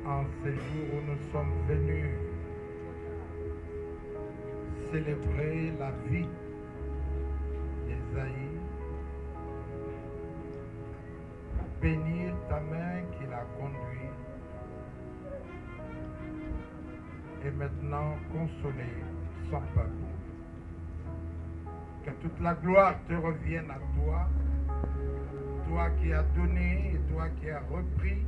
En ce jour où nous sommes venus célébrer la vie d'Ésaïe, bénir ta main qui l'a conduit et maintenant consoler son peuple. Que toute la gloire te revienne à toi, toi qui as donné et toi qui as repris.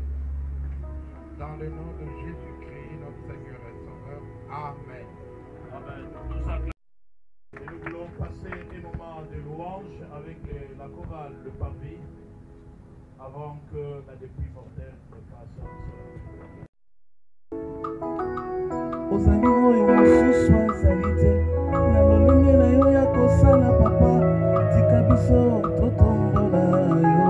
Dans le nom de Jésus-Christ, notre Seigneur et Sauveur. Amen. Amen. Nous voulons passer un moment de louange avec la chorale Le Parvis avant que la dépouille mortelle ne passe en aux amis oyo mosusu azali te na lolenge na yo ya kosala papa tika biso totombola yo.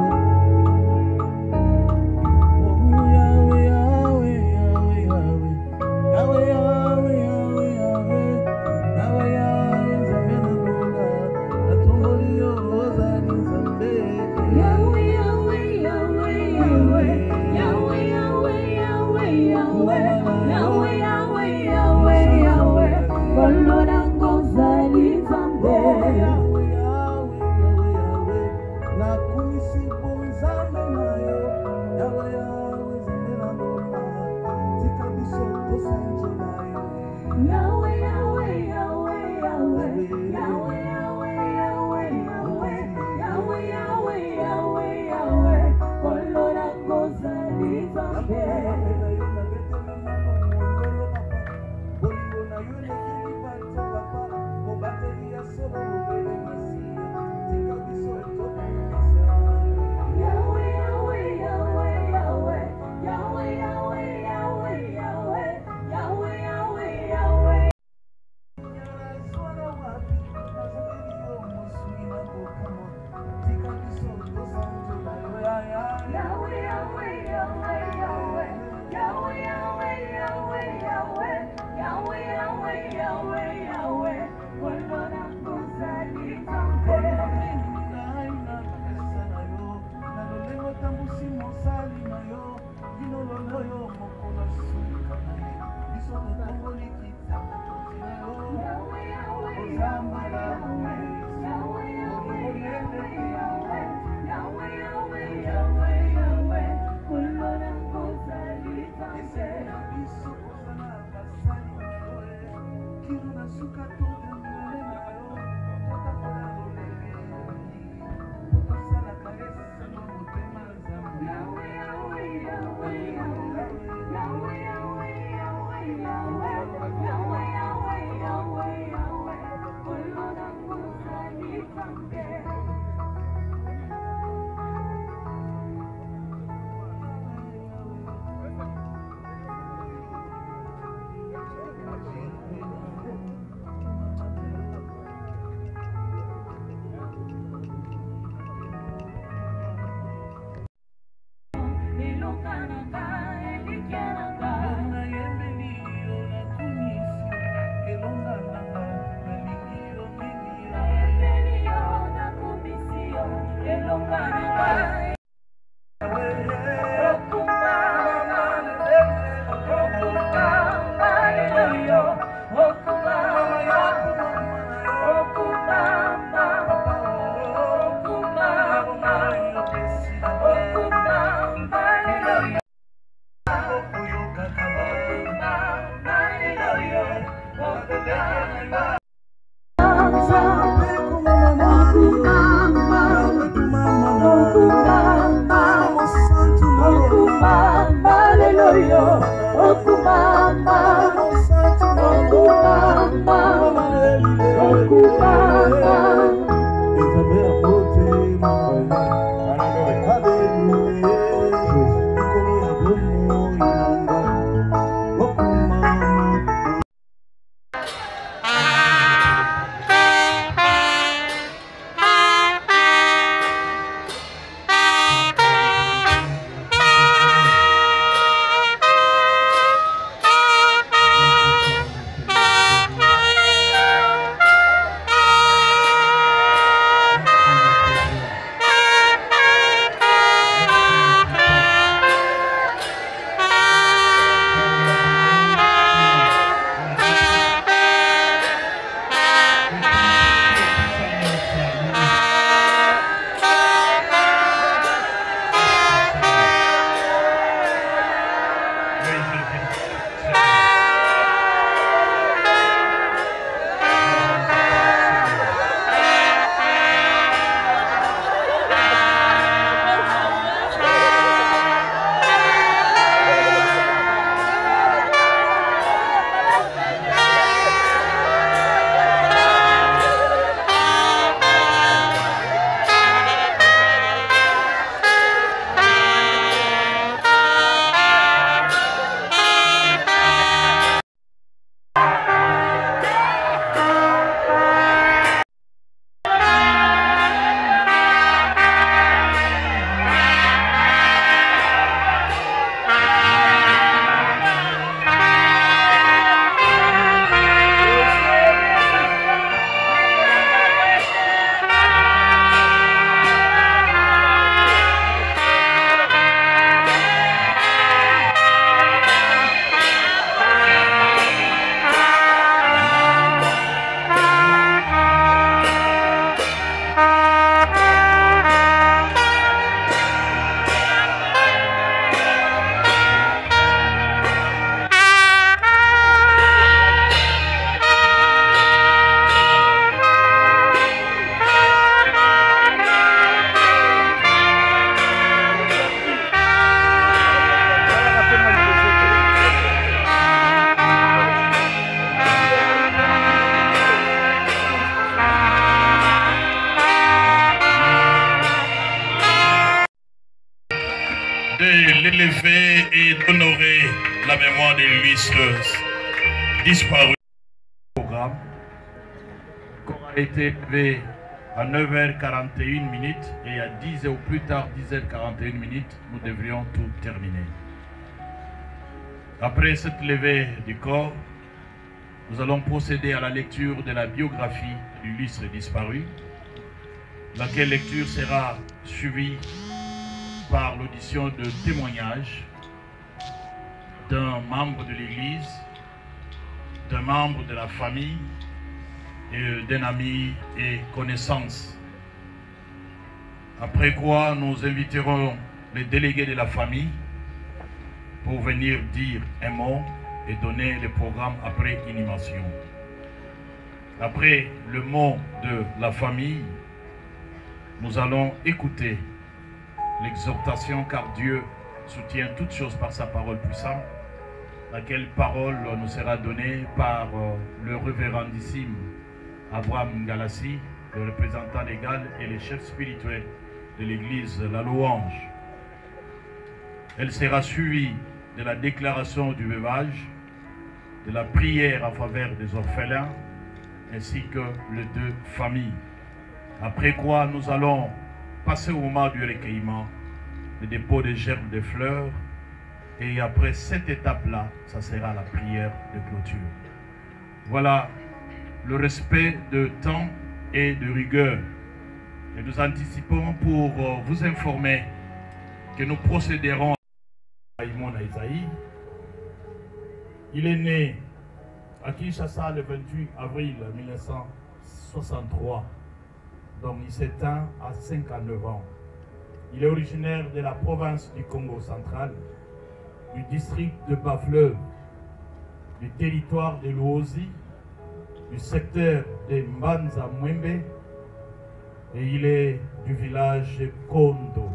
d'élever et d'honorer la mémoire de l'illustre disparu. Le programme a été élevé à 9h41 minutes et à 10h ou plus tard 10h41 minutes, nous devrions tout terminer. Après cette levée du corps, nous allons procéder à la lecture de la biographie de l'illustre disparu, laquelle lecture sera suivie par l'audition de témoignages d'un membre de l'Église, d'un membre de la famille et d'un ami et connaissance. Après quoi, nous inviterons les délégués de la famille pour venir dire un mot et donner le programme après inhumation. Après le mot de la famille, nous allons écouter l'exhortation, car Dieu soutient toutes choses par sa parole puissante, laquelle parole nous sera donnée par le révérendissime Abraham Galassi, le représentant légal et le chef spirituel de l'église La Louange. Elle sera suivie de la déclaration du veuvage, de la prière en faveur des orphelins, ainsi que les deux familles. Après quoi, nous allons passer au moment du recueillement, le dépôt des gerbes de fleurs, et après cette étape-là, ça sera la prière de clôture. Voilà le respect de temps et de rigueur. Et nous anticipons pour vous informer que nous procéderons à Imona Isaïe. Il est né à Kinshasa le 28 avril 1963. Donc il s'éteint à 59 ans. Il est originaire de la province du Congo central, du district de Bas-Fleuve, du territoire de Luozi, du secteur de Mbanza Mwembe, et il est du village de Kondo.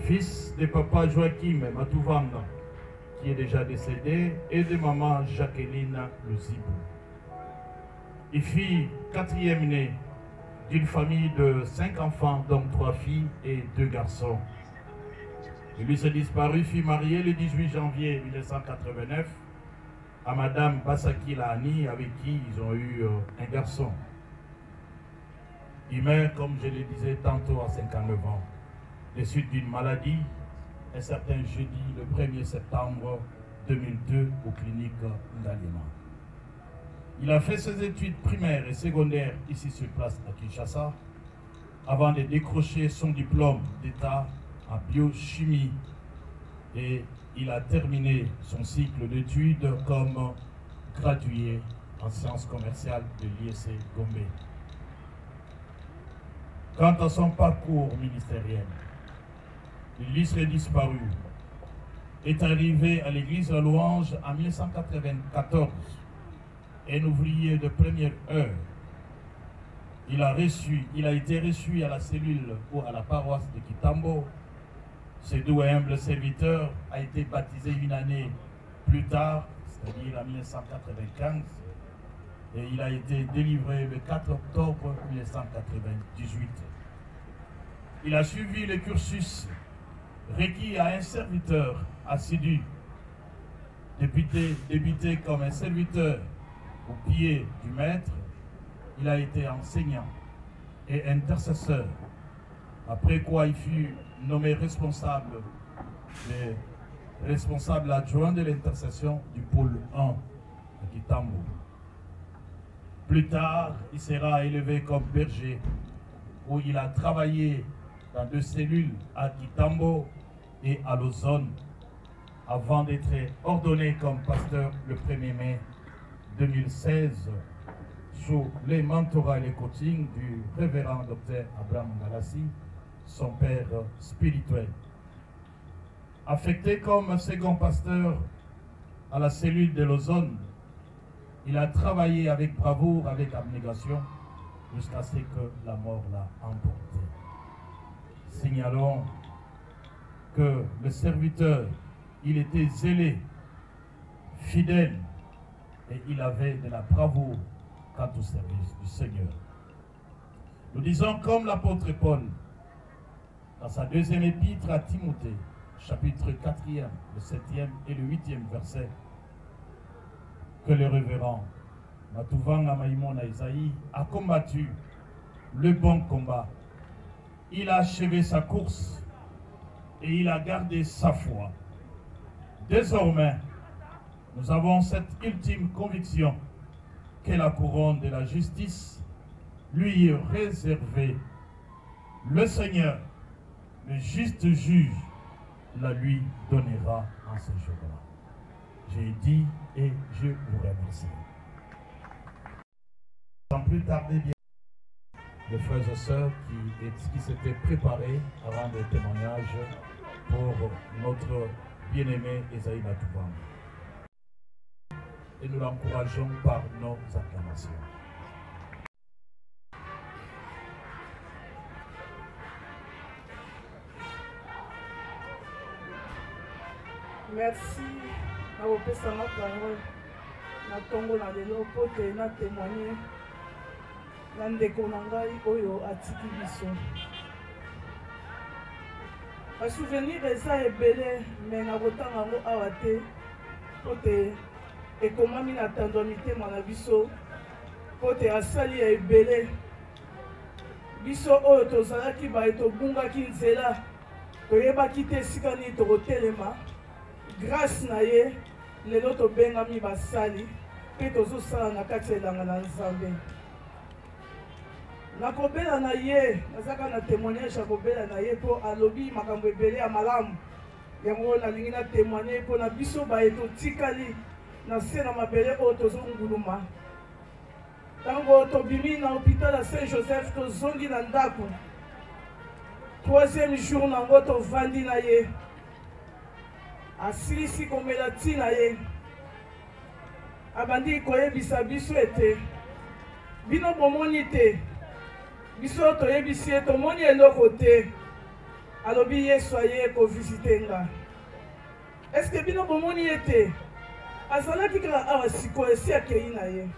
Fils de papa Joachim Matouvanga, qui est déjà décédé, et de maman Jacqueline Luzibou. Il fut quatrième né d'une famille de 5 enfants, dont 3 filles et 2 garçons. Lui s'est disparu, fut marié le 18 janvier 1989 à Madame Basaki Lahani, avec qui ils ont eu un garçon. Il meurt, comme je le disais tantôt, à 59 ans, des suites d'une maladie, un certain jeudi, le 1er septembre 2002, aux cliniques d'Aliéma. Il a fait ses études primaires et secondaires ici sur place à Kinshasa, avant de décrocher son diplôme d'État en biochimie, et il a terminé son cycle d'études comme gradué en sciences commerciales de l'IEC Gombe. Quant à son parcours ministériel, l'illustre disparu est arrivé à l'église La Louange en 1994, un ouvrier de première heure. Il a été reçu à la cellule ou à la paroisse de Kitambo. Ce doux et humble serviteur a été baptisé une année plus tard, c'est-à-dire en 1995, et il a été délivré le 4 octobre 1998. Il a suivi le cursus requis à un serviteur assidu, débuté comme un serviteur au pied du maître. Il a été enseignant et intercesseur, après quoi il fut nommé responsable adjoint de l'intercession du pôle 1 à Kitambo. Plus tard, il sera élevé comme berger, où il a travaillé dans 2 cellules à Kitambo et à Lausanne, avant d'être ordonné comme pasteur le 1er mai 2016 sous les mentorats et les coachings du révérend Dr Abraham Galassi, son père spirituel. Affecté comme second pasteur à la cellule de Lausanne, il a travaillé avec bravoure, avec abnégation, jusqu'à ce que la mort l'a emporté. Signalons que le serviteur, il était zélé, fidèle, et il avait de la bravoure quant au service du Seigneur. Nous disons comme l'apôtre Paul, dans sa 2e épître à Timothée, chapitre 4e, le 7e et le 8e verset, que le révérend Matuvanga Maïmona Isaïe a combattu le bon combat. Il a achevé sa course et il a gardé sa foi. Désormais, nous avons cette ultime conviction que la couronne de la justice lui est réservée. Le Seigneur, le juste juge, la lui donnera en ce jour-là. J'ai dit et je vous remercie. Sans plus tarder, bien, les frères et sœurs qui s'étaient préparés avant le témoignage pour notre bien-aimé Esaïe Matuvanga. Et nous l'encourageons par nos acclamations. Merci à vos personnes parole. Na tongo na lelo pote na témoigner. Na ndeko na ngai oyo atiki biso. Ba souvenir eza ebele mais na kotanga ngo awa te pote ekomami na tando mitema na biso pote asali ya ebele biso oyo tozalaki baye tobungaki nzela toyebaki te esika nini tokotelema grâce na ye lelo tobengami basali mpe tozosala na kati ya elanga na Nzambe. Nakobela na ye nazaka na témoignage ya kobela na ye mpo alobi makambo ebele ya malamu yango nalingi na témoigner mpo na biso baye totikali na se na mabele oyo tozonguluma. Ntango tobimi na hôpital ya Saint-Joseph tozongi na ndako 3e jour nango tovandi na ye asilisi komela ti na ye abandi koyebisa biso ete bino bomoni te biso toyebisi ye tomoni eloko te alobi Yesu aye kovisite nga. Eske bino bomoni ye te azalaki kaka awa sikoyo esi akei na ye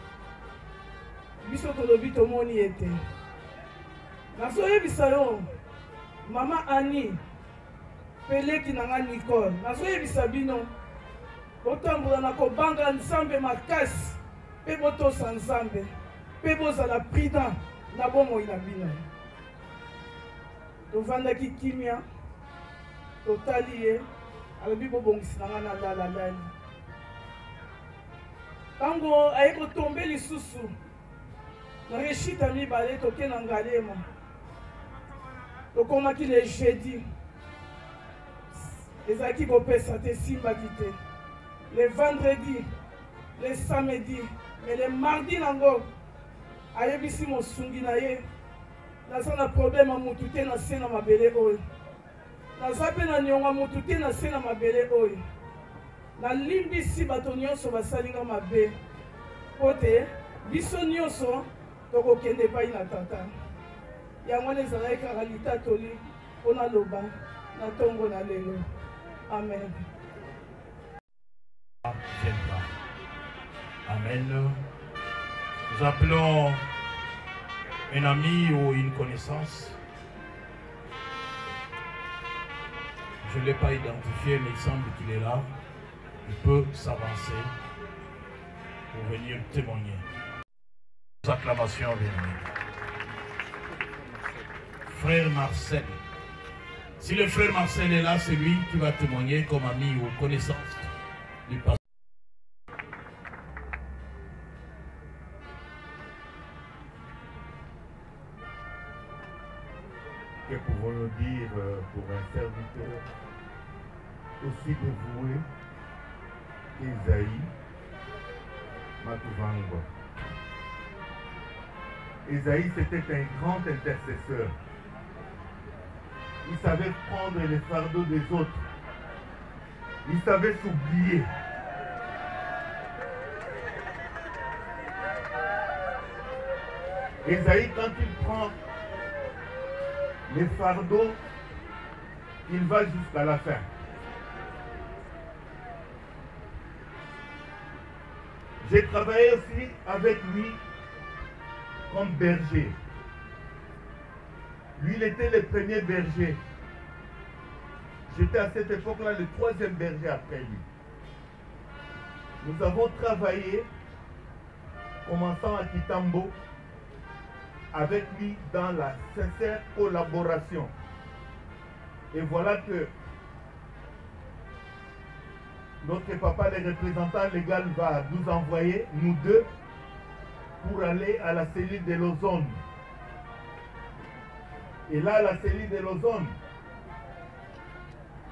biso tolobi tomoni ye te. Nazoyebisa yo mama Ani peleki na nga Nicole nazoyebisa bino botambola na kobanga Nzambe makasi mpe botosa Nzambe mpe bozala prudent na bomoi na bino. Tovandaki kimia totali ye alobi bobongisi na nga na lalalali. Ntango aye kotombe lisusu na rechita mibale toke na Ngalema tokomaki le jeudi ezalaki kopesa te simbaki te le vendredi le samedi mais le mardi nango ayebisi mosungi na ye naza na problème ya mutu te na se na mabele oyo naza mpe na nionga mutu te na se na mabele oyo nalimbisi bato nyonso basalinga mabe po te biso nyonso tokokende epai na tata yango wana ezalaki kaka litatoli mpo naloba na ntongo na lelo. Amen. Amen. Nous appelons un ami ou une connaissance. Je ne l'ai pas identifié, mais il semble qu'il est là. Il peut s'avancer pour venir témoigner. Nos acclamations viennent. Frère Marcel. Si le frère Marcel est là, c'est lui qui va témoigner comme ami ou connaissance du pasteur. Que pouvons-nous dire pour un serviteur aussi dévoué qu'Esaïe Matuvanga? Esaïe, c'était un grand intercesseur. Il savait prendre les fardeaux des autres. Il savait s'oublier. Esaïe, quand il prend les fardeaux, il va jusqu'à la fin. J'ai travaillé aussi avec lui comme berger. Lui, il était le premier berger. J'étais à cette époque-là le 3e berger après lui. Nous avons travaillé, commençant à Kitambo, avec lui dans la sincère collaboration. Et voilà que notre papa, le représentant légal, va nous envoyer, nous deux, pour aller à la cellule de l'ozone. Et là, à la cellule de l'ozone,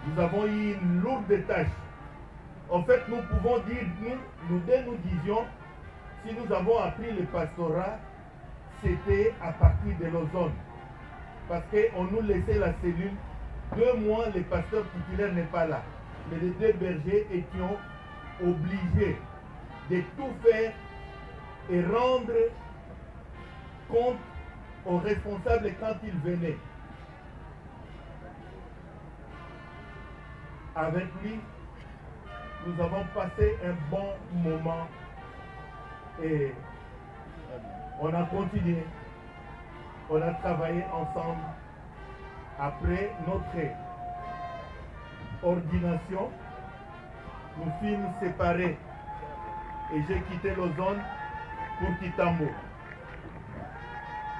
nous avons eu une lourde tâche. En fait, nous pouvons dire, nous disions, si nous avons appris le pastorat, c'était à partir de l'ozone. Parce qu'on nous laissait la cellule. 2 mois, le pasteur titulaire n'est pas là. Mais les 2 bergers étions obligés de tout faire et rendre compte aux responsables quand ils venaient. Avec lui, nous avons passé un bon moment et on a continué. On a travaillé ensemble. Après notre ordination, nous fûmes séparés et j'ai quitté l'ozone pour Kitambo.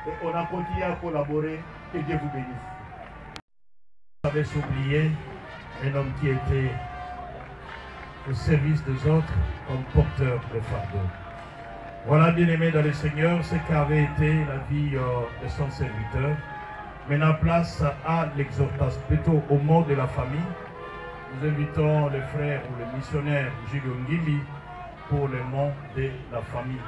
Et on a continué à collaborer. Que Dieu vous bénisse. Vous avez oublié un homme qui était au service des autres comme porteur de fardeau. Voilà, bien-aimé dans le Seigneur, ce qu'avait été la vie de son serviteur. Maintenant, place à l'exhortation, plutôt au mot de la famille. Nous invitons le frère ou le missionnaire Julio Ngili pour le mot de la famille.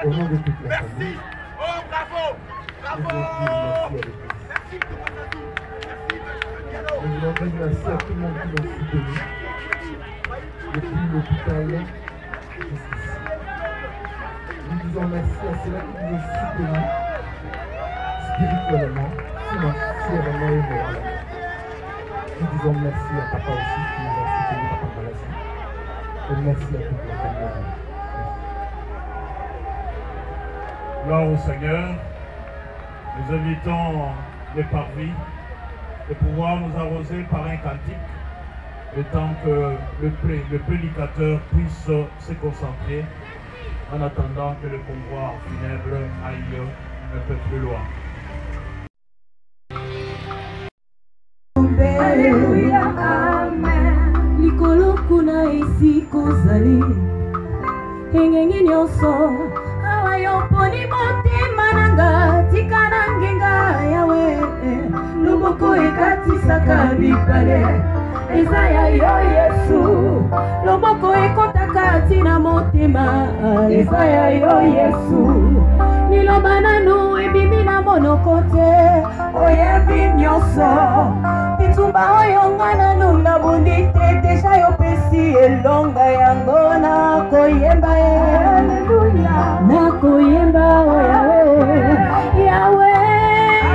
Au nom de toute la famille, oh bravo, bravo. Merci nous voulons dire merci à tout le monde qui nous a soutenus depuis l'hôpital jusqu'ici. Nous disons merci à ceux-là qui nous ont soutenus spirituellement, financièrement et moralement. Nous disons merci à papa aussi qui nous a soutenus, papa Malassi. Et merci à toute la famille. Gloire au Seigneur. Nous invitons les parvis de pouvoir nous arroser par un cantique, le temps que le prédicateur puisse se concentrer en attendant que le convoi funèbre aille un peu plus loin. Alléluia, amen. Likolo kuna esi kozali engenge nyonso awa yo poni motema nanga tika na ngenga yawe loboko ekatisaka bipale eza ya yo Yesu loboko ekotaka tina motema eza ya yo Yesu niloba nanu ebimi na monoko te oyebi nyonso bitumba oyo nga nanu nabundi te deja yopesi elonga yango nakoyemba aleluya nakoyemba o yawe yawe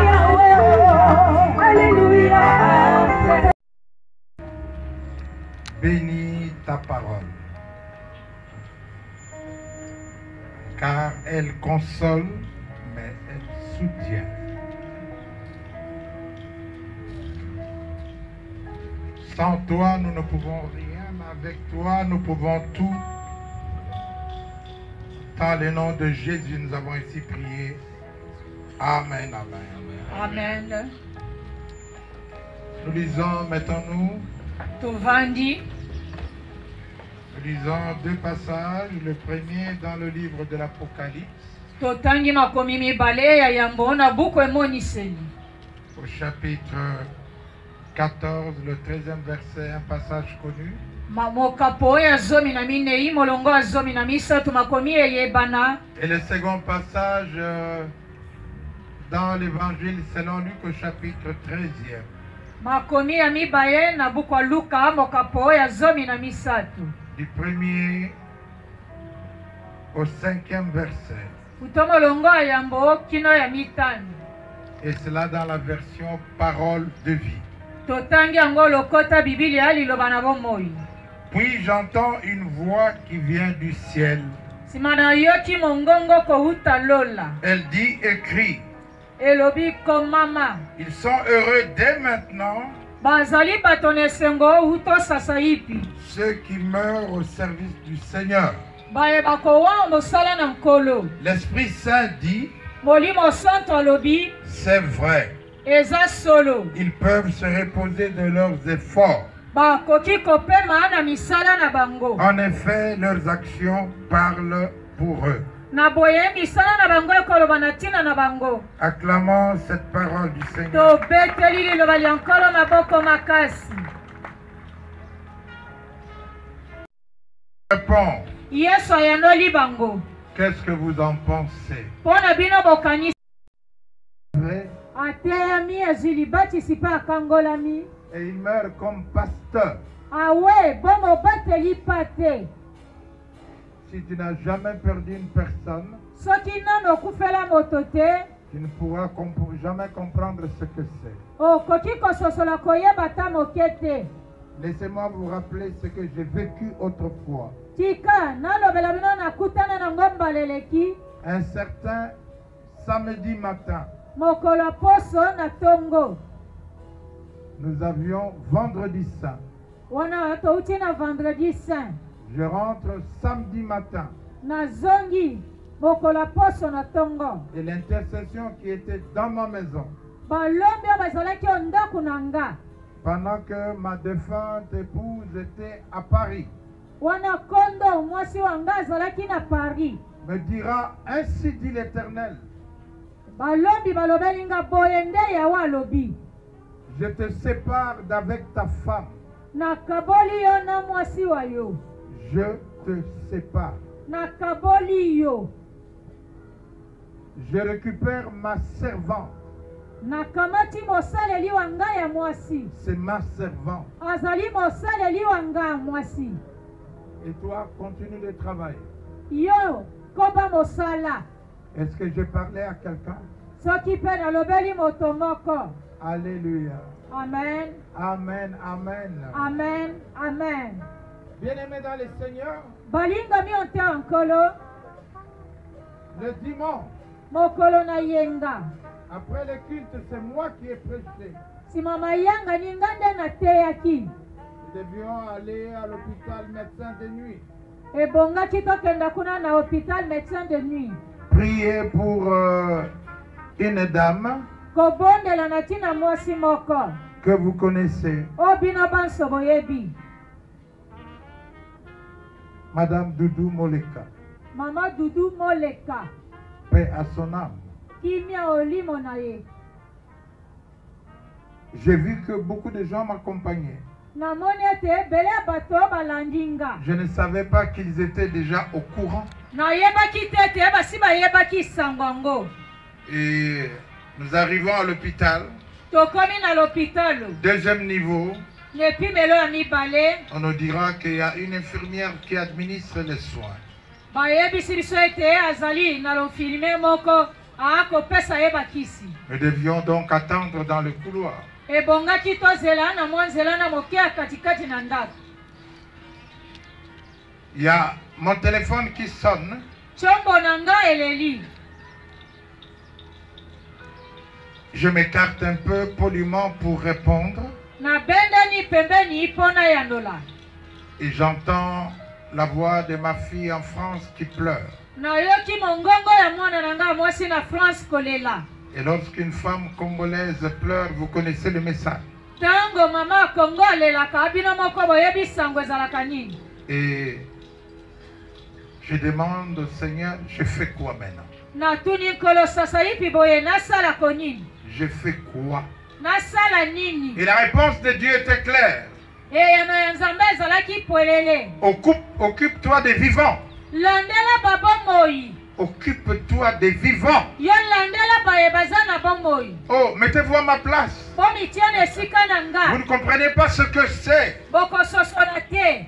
yawe aleluya. Bénis ta parole, car elle console, mais elle soutient. Sans toi, nous ne pouvons rien, mais avec toi, nous pouvons tout. Dans le nom de Jésus, nous avons ici prié. Amen, amen. Amen. Nous lisons, mettons-nous. Tovandi. Nous lisons 2 passages. Le premier dans le livre de l'Apocalypse. Totangi makomi mibale ya yambo na buku emoniseli. Au chapitre 14, le 13e verset, un passage connu. Mamokapo ya zomi na minei molongo ya zomi na misato makomi eyebana. Et le second passage dans l'évangile selon Luc au chapitre 13e. Makomi ya mibaye na buku Luka mokapo ya zomi na misato. Du 1er au 5e verset. Utomo longo ya yambo kino ya mitani. Et cela dans la version parole de vie. Totangi yango lokota Biblia liloba na bomoi. Puis j'entends une voix qui vient du ciel, Simana yoki mongongo kohuta lola. Elle dit et crie. Elobi komama. Ils sont heureux dès maintenant. Bazali batonesengo huto sasaipi. Ceux qui meurent au service du Seigneur. Bayeba kowa mosala na nkolo. L'Esprit Saint dit. Molimo santo lobi. C'est vrai. Eza solo. Ils peuvent se reposer de leurs efforts. Bakoki kopema na misala na bango. En effet, leurs actions parlent pour eux. Na boye misala na bango ekoloba na tina na bango. Acclamons cette parole du Seigneur. To beteli liloba lyankolo maboko makasi. Réponds. Yesu ayanoli bango. Qu'est-ce que vous en pensez? Pona bino bokanisi. Vrai. Ateyami azilibati sipa akangolami. Et il meurt comme pasteur. Ah ouais, bon bateli pate. Si tu n'as jamais perdu une personne, Soki nano kufela motote. tu ne pourras jamais comprendre ce que c'est. Oh, koki kososola koyeba ta mokete. Laissez-moi vous rappeler ce que j'ai vécu autrefois. Tika, nalobela bino na kutana na ngomba leleki. Un certain samedi matin, Mokolo poso na tongo. nous avions vendredi saint. Wana touti na vendredi saint. Je rentre samedi matin. Na zongi. Mokolo poso na tongo. Et l'intercession qui était dans ma maison, Balombi bazalaki ondaku nanga. pendant que ma défunte épouse était à Paris, Wana kondo mwasi wanga azalaki na Paris. me dira, ainsi dit l'Éternel, Balombi balobelinga boyende ya walobi. je te sépare d'avec ta femme. Nakaboli yo na mwasi wa yo. Je te sépare. Nakaboli yo. Je récupère ma servante. Nakamati mosaleli wanga ya mwasi. C'est ma servante. Azali mosaleli wanga ya mwasi. Et toi, continue de travailler. Yo, koba mosala. Est-ce que j'ai parlé à quelqu'un? Soki pe nalobeli moto moko. Alléluia. Amen. Amen. Amen. Amen. Amen. Bien-aimés dans le Seigneur, Balinga mi onte ankolo. le dimanche, Mokolo na yenga. après le culte, c'est moi qui ai prêché. Si mama yanga ningande na teyaki. Nous devions aller à l'hôpital médecin de nuit. Ebonga kitokenda kuna na hôpital médecin de nuit. Prier pour une dame Kobondela na tina mwasi moko. que vous connaissez, Obino banso boyebi. Madame Doudou Moleka. Mama Dudu Moleka. Paix à son âme. Kimia olimo na ye. J'ai vu que beaucoup de gens m'accompagnaient. Namoni ete bele bato balandinga. Je ne savais pas qu'ils étaient déjà au courant. Na yebaki tete basi ba yebaki sangongo. Et nous arrivons à l'hôpital. Tokomi na l'hôpital. Deuxième niveau, Nepi melo ya mibale. on nous dira qu'il y a une infirmière qui administre les soins. Ba yebisi biso ete azali na lo filme moko akopesa yebakisi. Nous devions donc attendre dans le couloir. Ebongaki tozela na mwanzela na moke ya katikati na ndako. Il y a mon téléphone qui sonne. Chombo nanga eleli. Je m'écarte un peu poliment pour répondre. Na bendani pembeni pona yandola. Et j'entends la voix de ma fille en France qui pleure. Na yoki mongongo ya mwana nanga mwasi na France kolela. Et lorsqu'une femme congolaise pleure, vous connaissez le message. Tango mama Kongo alelaka abino moko boyebi sango ezalaka nini. Et je demande au Seigneur, je fais quoi maintenant? Na tuni kolo sasa ipi boye nasala konini. Je fais quoi? Nasala nini. Et la réponse de Dieu était claire. E yana ya nzambe ezalaki pwelele. Occupe-toi des vivants. Landela babomoi. Occupe-toi des vivants. Yo landela baye bazana bomoi. Oh, mettez-vous à ma place. Bomi tiane esika Vous nanga. ne comprenez pas ce que c'est. Boko sosona te.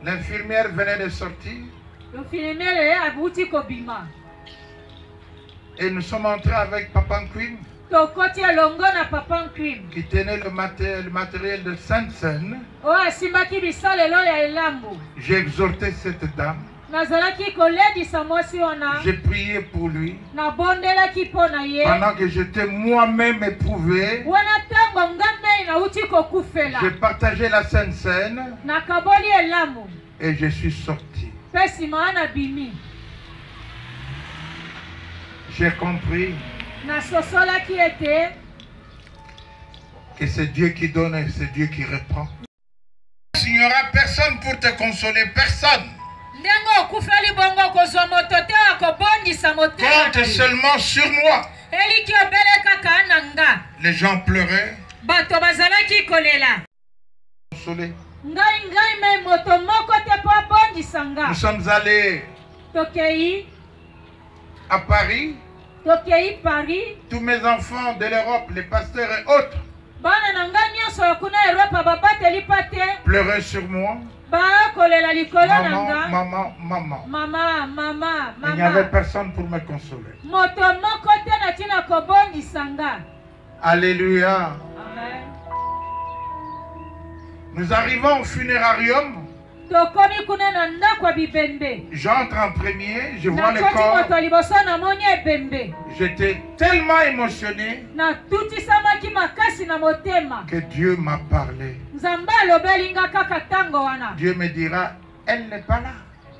L'infirmière venait de sortir Yo filimele abuti kobima. et nous sommes entrés avec Papa Queen. tokoti elongo na papa Nkrim qui tenait le matériel de Sainte Seine. oyo asimbaki bisalelo ya elambu. J'ai exhorté cette dame. Nazalaki koledisa mwasi wana. J'ai prié pour lui. Nabondelaki mpo na ye. Pendant que j'étais moi-même éprouvé, wana ntango ngamei nauti kokufela. j'ai partagé la Sainte Seine nakaboli elambu et je suis sorti. mpe nsima wana bimi. J'ai compris nasosolaki ete que c'est Dieu qui donne et c'est Dieu qui reprend. Il n'y aura personne pour te consoler, personne. ndenge okufeli bongo kozwa moto te akobondisa motema. Compte seulement sur moi. eliki obele kaka na nga. Les gens pleuraient. bato bazalaki kolela. Consolés. ngai me moto moko te mpo abondisa nga. Nous sommes allés tokei à Paris. Paris. Tous mes enfants de l'Europe, les pasteurs et autres, bana na ngai nyonso yakuna eropa babateli pa te. pleuraient sur moi. bakolela likolo na nga. Maman. Il n'y avait personne pour me consoler. moto moko te na ntina kobondisa nga. Alléluia. Amen. Nous arrivons au funérarium. tokomi kuna na ndako ya bibembe. J'entre en premier, je vois le nakoti corps. moto liboso namoni ebembe. J'étais tellement émotionné natutisamaki makasi na motema. que Dieu m'a parlé. nzambe alobeli nga kaka ntango wana. Dieu me dira, elle n'est pas là.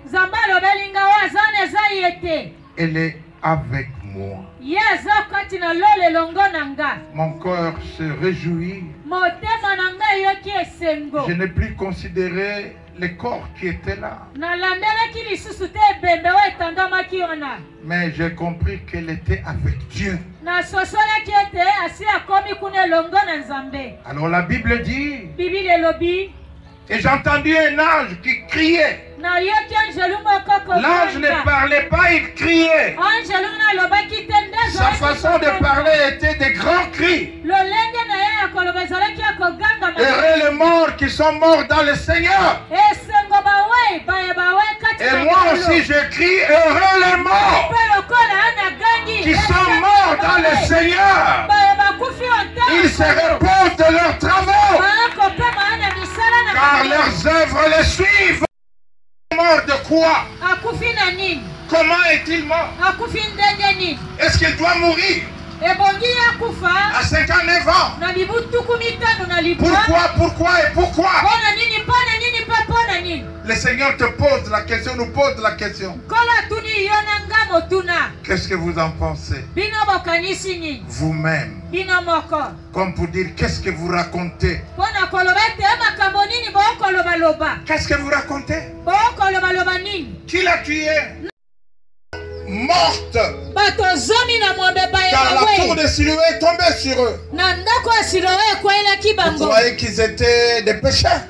nzambe alobeli nga oyo aza na eza ye te. Elle est avec moi. ye aza kati na lolo elongo na nga. Mon cœur se réjouit. motema na nga eyoki esengo. Je n'ai plus considéré les corps qui étaient là. nalandelaki lisusu te ebembe oyo etandamaki wana. Mais j'ai compris qu'elle était avec Dieu. nasosolaki ete asi akomi kuna elongo na nzambe. Alors la Bible dit, bibili elobi. et j'ai entendu un ange qui criait. nayoki angelu moko kokonda. L'ange ne parlait pas, il criait. angelu nalobaki te nde Sa façon de parler était des grands cris. lolenge na ye ya koloba ezalaki ya koganga. Heureux les morts qui sont morts dans le Seigneur. esengo bawei baye bawe kati Et moi aussi je crie, heureux les morts mpe lokola ana gangi. qui sont morts dans le Seigneur. baye bakufi ontala. Ils se reposent de leurs travaux, bakopema ana misala na car leurs œuvres les suivent. Mort de quoi? akufi na nini. Comment est-il mort? akufi ndenge nini. Est-ce qu'il doit mourir ebongi ya kufa à 59 ans? na mibu tuku mitano na libwa. Pourquoi et pourquoi? mpona nini mpona nini mpe mpona nini. Le Seigneur te pose la question, nous pose la question. kola tuni yo na nga motuna. Qu'est-ce que vous en pensez? bino bokanisi nini. Vous-même. bino moko. Comme pour dire, qu'est-ce que vous racontez? mpona koloba ete makambo nini bokolobaloba. Qu'est-ce que vous racontez? bokolobaloba nini. Qui l'a tué? Morte. bato zomi na mwambe baye Car la tour bawe. de Siloé est tombée sur eux. na ndako ya siloe ekwelaki Vous bango. croyez qu'ils étaient des pécheurs?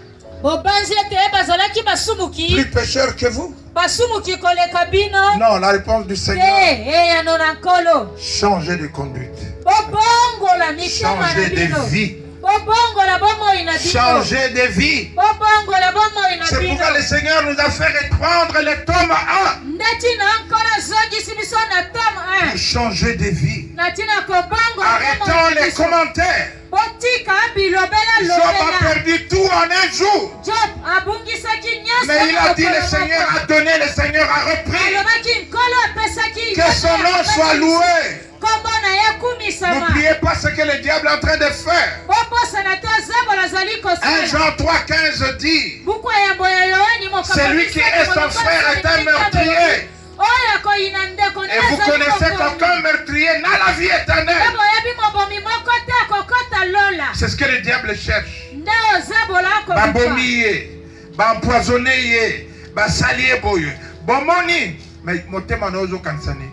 bobanzi ete bazalaki Plus basumuki. pécheurs que vous? basumuki koleka bino. Non, la réponse du Seigneur. eyano na nkolo. Changez de conduite. bobongola mitema na Changez de bino. vie. bobongola bomoi na bino. Changez de vie. bobongola bomoi na C'est bino. pourquoi le Seigneur nous a fait reprendre le tome 1. ndeti na nkolo azongisi biso na tome 1. Changer de vie. na ntina kobongola Arrêtons les commentaires. botika bilobela Job a lobela. perdu tout en un jour. job abungisaki nyonso. Mais il a dit, le Seigneur a donné, le Seigneur a repris. alobaki nkolo apesaki. Que son nom soit loué. kombo na ye kumisama. N'oubliez pas ce que le diable est en train de faire. bobosana te zambola azali 1 kosala. Jean 3,15 dit, buku ya yambo ya yohani mokambo celui qui est son frère est un meurtrier. oyo akoyina ndeko Et vous connaissez qu'aucun meurtrier n'a la vie éternelle. boyebi mobomi moko te akokota lola. C'est ce que le diable cherche. nde ozabola akomifa. Babomi ye, bampoisonné ye, basali ye boye. Bomoni, mais motema na ozo kanisani.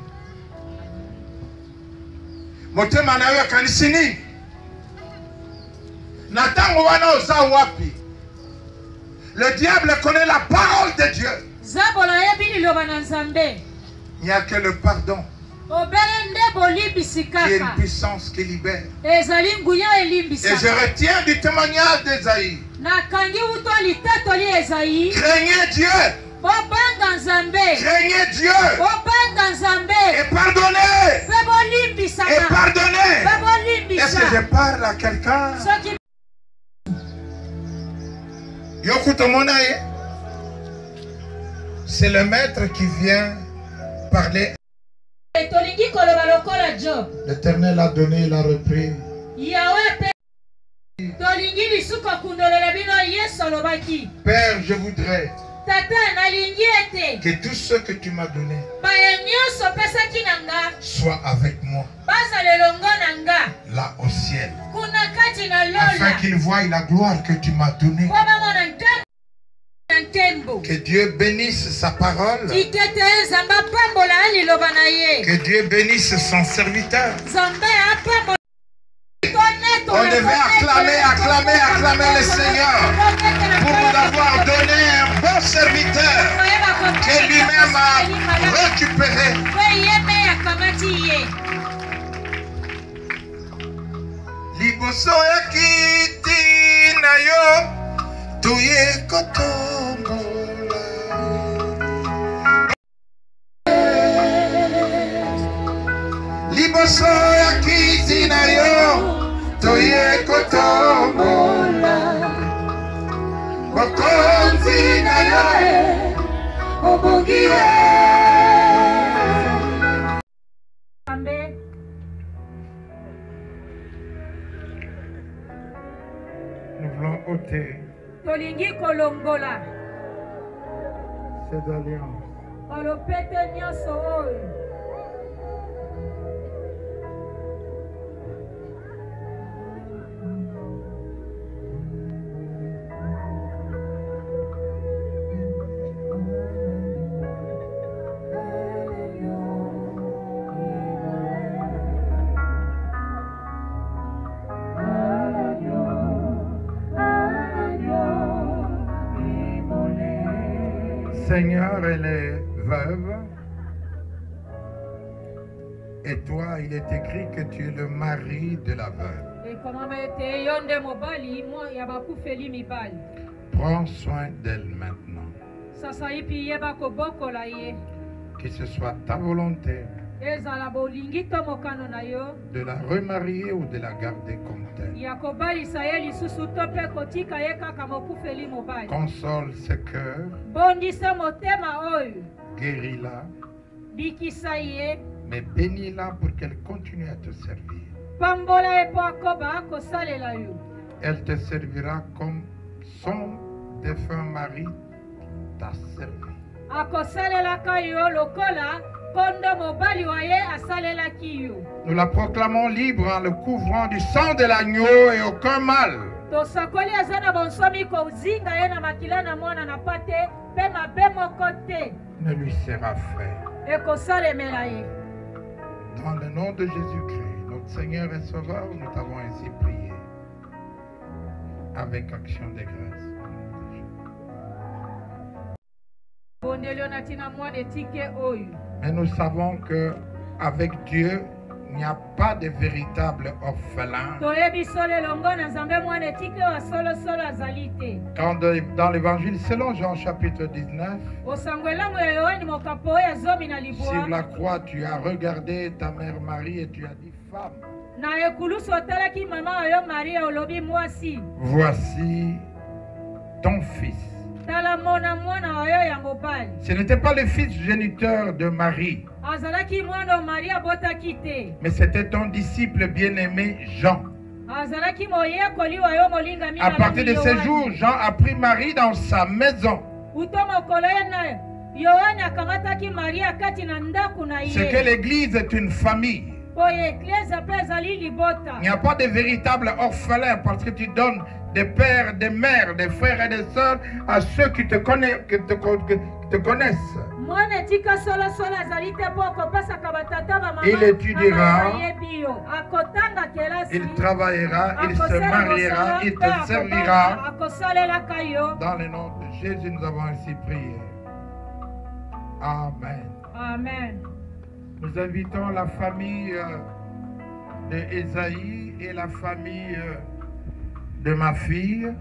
Motema na yo kanisini. Na tango wana oza wapi. Le diable connaît la parole de Dieu. zabola yebi liloba na nzambe. Il n'y a que le pardon obele nde bolimbisi qui est une kaka. puissance qui libère. ezali nguya Et je elimbisaka. retiens du témoignage d'Ésaïe. nakangi uto litatoli ezayi. Craignez Dieu. bobanga nzambe. Craignez Dieu. bobanga nzambe. Et pardonnez. mpe bolimbisaka. Et pardonnez. mpe Est-ce que je parle à quelqu'un? C'est le maître qui vient parler. L'Éternel a donné, il a repris. Père, je voudrais que tout ce que tu m'as donné soit avec moi là au ciel, afin qu'il voie la gloire que tu m'as donnée. Que Dieu bénisse sa parole. Que Dieu bénisse son serviteur. On devait acclamer le Seigneur pour nous avoir donné un bon serviteur que lui-même a récupéré. Liboso ya kiti na yo tuye kotombola. Liboso ya kiti na yo toye kotombola. Bokonzi na yo obogie. Nous voulons ôter cette alliance. Seigneur, elle est veuve. Et toi, il est écrit que tu es le mari de la veuve. Prends soin d'elle maintenant. Que ce soit ta volonté de la remarier ou de la garder comme telle. Console ce cœur. Guéris-la. Mais bénis-la pour qu'elle continue à te servir. Elle te servira comme son défunt mari t'a servi. Nous la proclamons libre en le couvrant du sang de l'agneau et aucun mal ne lui sera fait. Dans le nom de Jésus-Christ, notre Seigneur et Sauveur, nous t'avons ainsi prié avec action de grâce. Mais nous savons que avec Dieu, il n'y a pas de véritable orphelin. Quand dans l'évangile selon Jean chapitre 19, sur la croix tu as regardé ta mère Marie et tu as dit femme, voici ton fils. Ce n'était pas le fils géniteur de Marie, mais c'était ton disciple bien-aimé Jean. À partir de ce jour, Jean a pris Marie dans sa maison. C'est que l'Église est une famille. Il n'y a pas de véritable orphelin parce que tu donnes des pères, des mères, des frères et des sœurs à ceux qui te connaissent. Il étudiera, il travaillera, il se mariera, il te servira. Dans le nom de Jésus, nous avons ainsi prié. Amen. Amen. Nous invitons la famille de Esaïe et la famille de ma fille.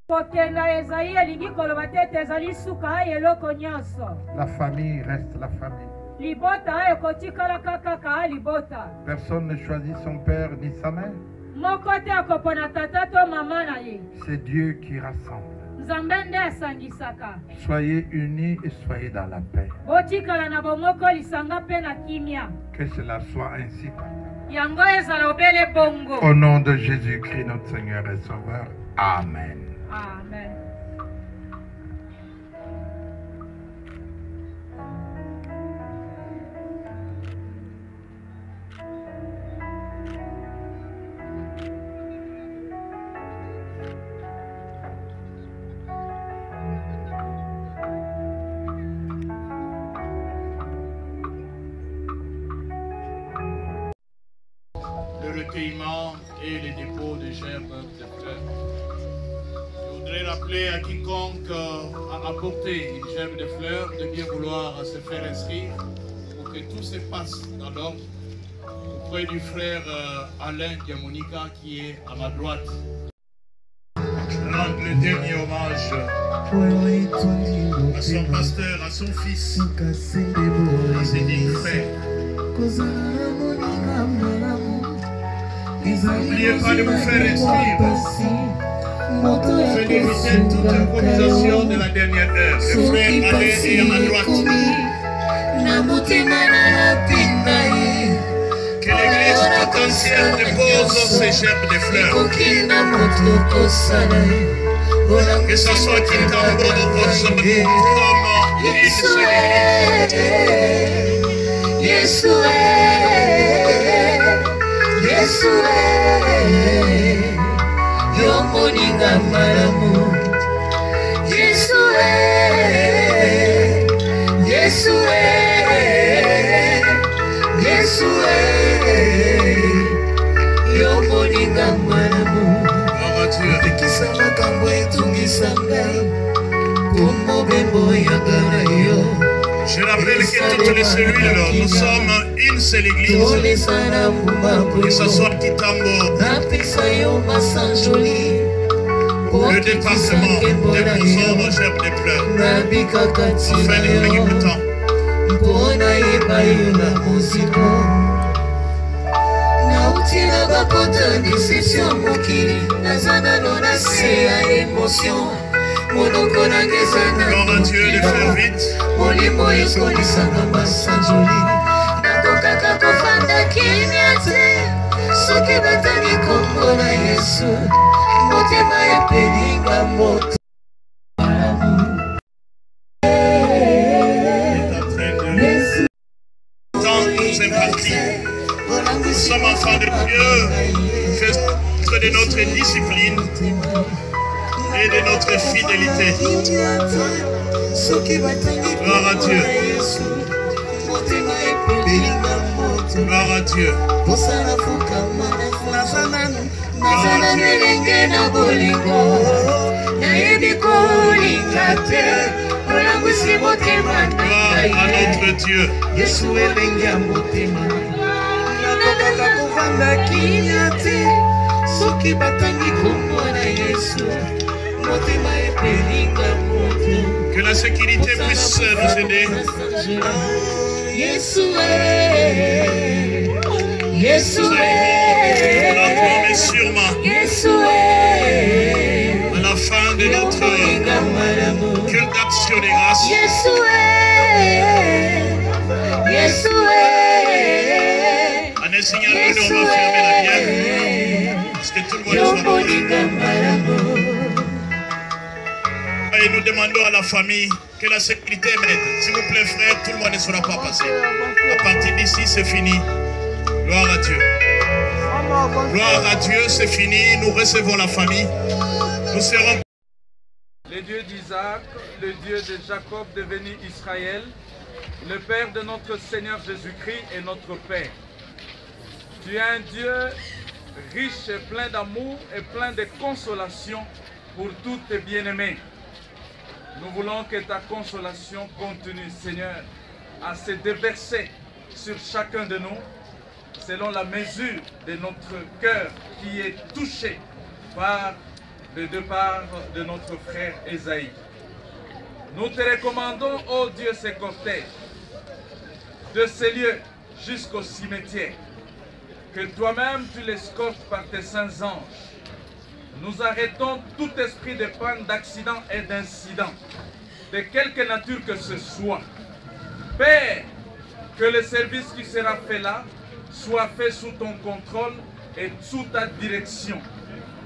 La famille reste la famille. Personne ne choisit son père ni sa mère. C'est Dieu qui rassemble. Soyez unis et soyez dans la paix. Que cela soit ainsi. Au nom de Jésus-Christ, notre Seigneur et Sauveur. Amen. Amen. Recueillement et les dépôts de gerbes de fleurs. Je voudrais rappeler à quiconque a apporté une gerbe de fleurs de bien vouloir se faire inscrire pour que tout se passe dans l'ordre auprès du frère Alain Diamonica qui est à ma droite. Rendre le dernier hommage à son pasteur, à son fils, à ses dignes frères. N'oubliez pas de vous faire inscrire. Afin d'éviter toute improvisation de la dernière heure. Le frère Alain est à ma droite. Que l'église tout entière dépose ses gerbes de fleurs. Que ce soit Kitambo ou Ozomo comme une seule église. Yo moninga malamu Yesue yo moninga malamu tekisa makambo etungisa ngai kombo bembo yagana yo. Je rappelle que toutes les cellules, nous sommes une seule église. Que ce soit Kitambo, le département, déposons nos gerbes de fleurs afin de gagner du temps. Gloire à Dieu de faire vite. Molimo ekolisanga masanjoli nakokaka kofanda kimia te soki batali kombo na Yesu motema epelinga moto Nous sommes enfants de Dieu, faisons de notre discipline et de notre fidélité. Gloire à Dieu. Gloire à Dieu. Gloire à notre Dieu. Que la sécurité puisse nous aider. Lentement mais sûrement. À la fin de notre culte d'action des grâces. En enseignant nous, on va fermer la bière. Parce que tout le monde soit là. Et nous demandons à la famille que la sécurité m'aide. S'il vous plaît, frère, tout le monde ne sera pas passé. À partir d'ici, c'est fini. Gloire à Dieu. Gloire à Dieu, c'est fini. Nous recevons la famille. Nous serons... Le Dieu d'Isaac, le Dieu de Jacob devenu Israël, le Père de notre Seigneur Jésus-Christ et notre Père. Tu es un Dieu riche et plein d'amour et plein de consolation pour tous tes bien-aimés. Nous voulons que ta consolation continue, Seigneur, à se déverser sur chacun de nous, selon la mesure de notre cœur qui est touché par le départ de notre frère Esaïe. Nous te recommandons, ô Dieu, ces cortèges, de ces lieux jusqu'au cimetière, que toi-même tu l'escortes par tes saints anges. Nous arrêtons tout esprit de panne, d'accident et d'incident, de quelque nature que ce soit. Père, que le service qui sera fait là soit fait sous ton contrôle et sous ta direction.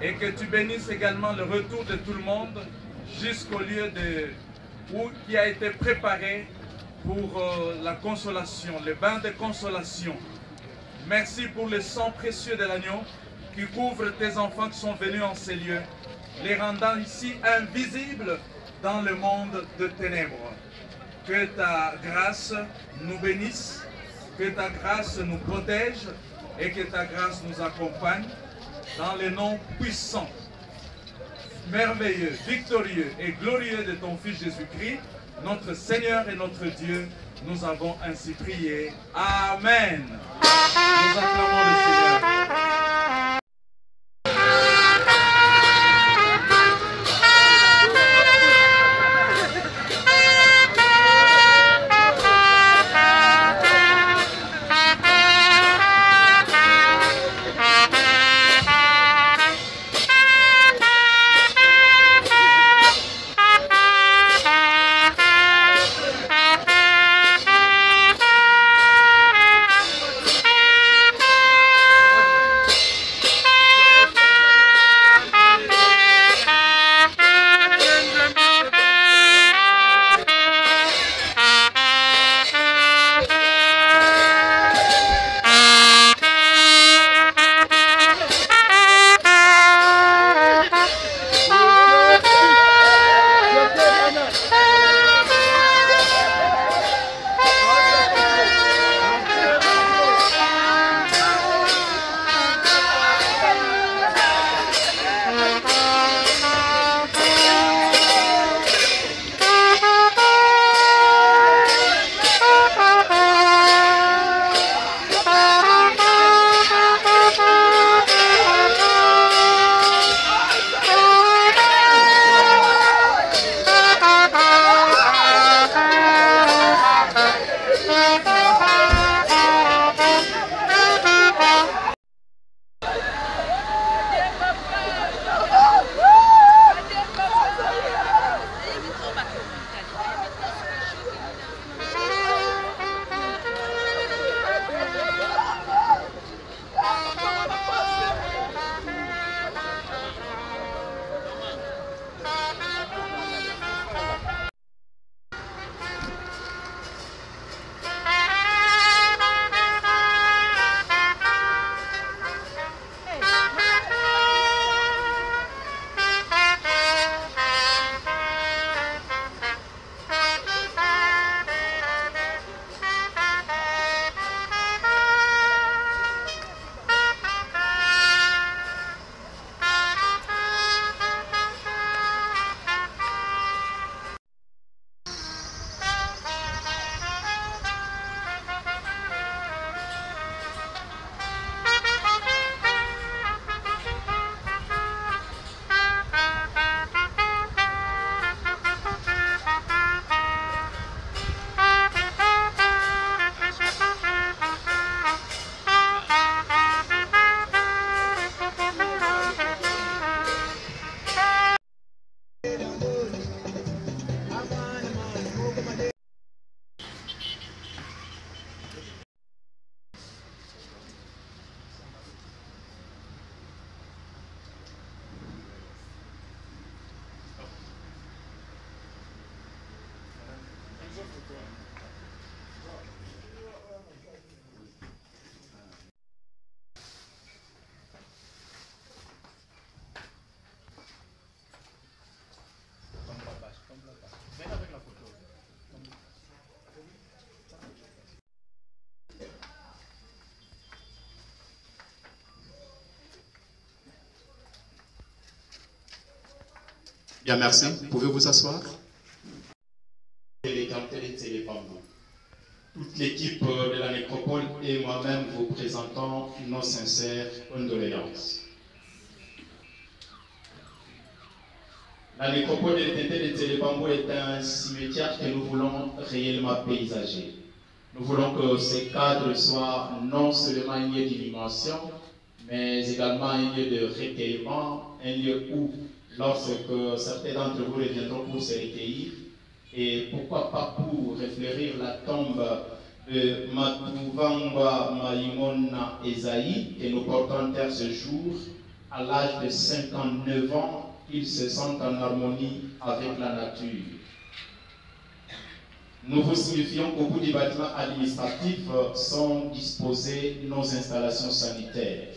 Et que tu bénisses également le retour de tout le monde jusqu'au lieu qui a été préparé pour la consolation, le bain de consolation. Merci pour le sang précieux de l'agneau qui couvre tes enfants qui sont venus en ces lieux, les rendant ici invisibles dans le monde de ténèbres. Que ta grâce nous bénisse, que ta grâce nous protège et que ta grâce nous accompagne dans le nom puissant, merveilleux, victorieux et glorieux de ton Fils Jésus-Christ, notre Seigneur et notre Dieu. Nous avons ainsi prié. Amen. Nous acclamons le Seigneur. Bien, merci. Pouvez-vous vous asseoir? Les gantelets et les bambous. Toute l'équipe de la nécropole et moi-même vous présentons nos sincères condoléances. La nécropole de l'Éternel de Télébambou est un cimetière que nous voulons réellement paysager. Nous voulons que ces cadres soient non seulement un lieu d'inhumation, mais également un lieu de recueillement, un lieu où, lorsque certains d'entre vous reviendront pour se recueillir, et pourquoi pas pour réfléchir la tombe de Matuvangwa Maïmona Esaïe, que nous portons en terre ce jour, à l'âge de 59 ans, ils se sentent en harmonie avec la nature. Nous vous signifions qu'au bout du bâtiment administratif sont disposées nos installations sanitaires.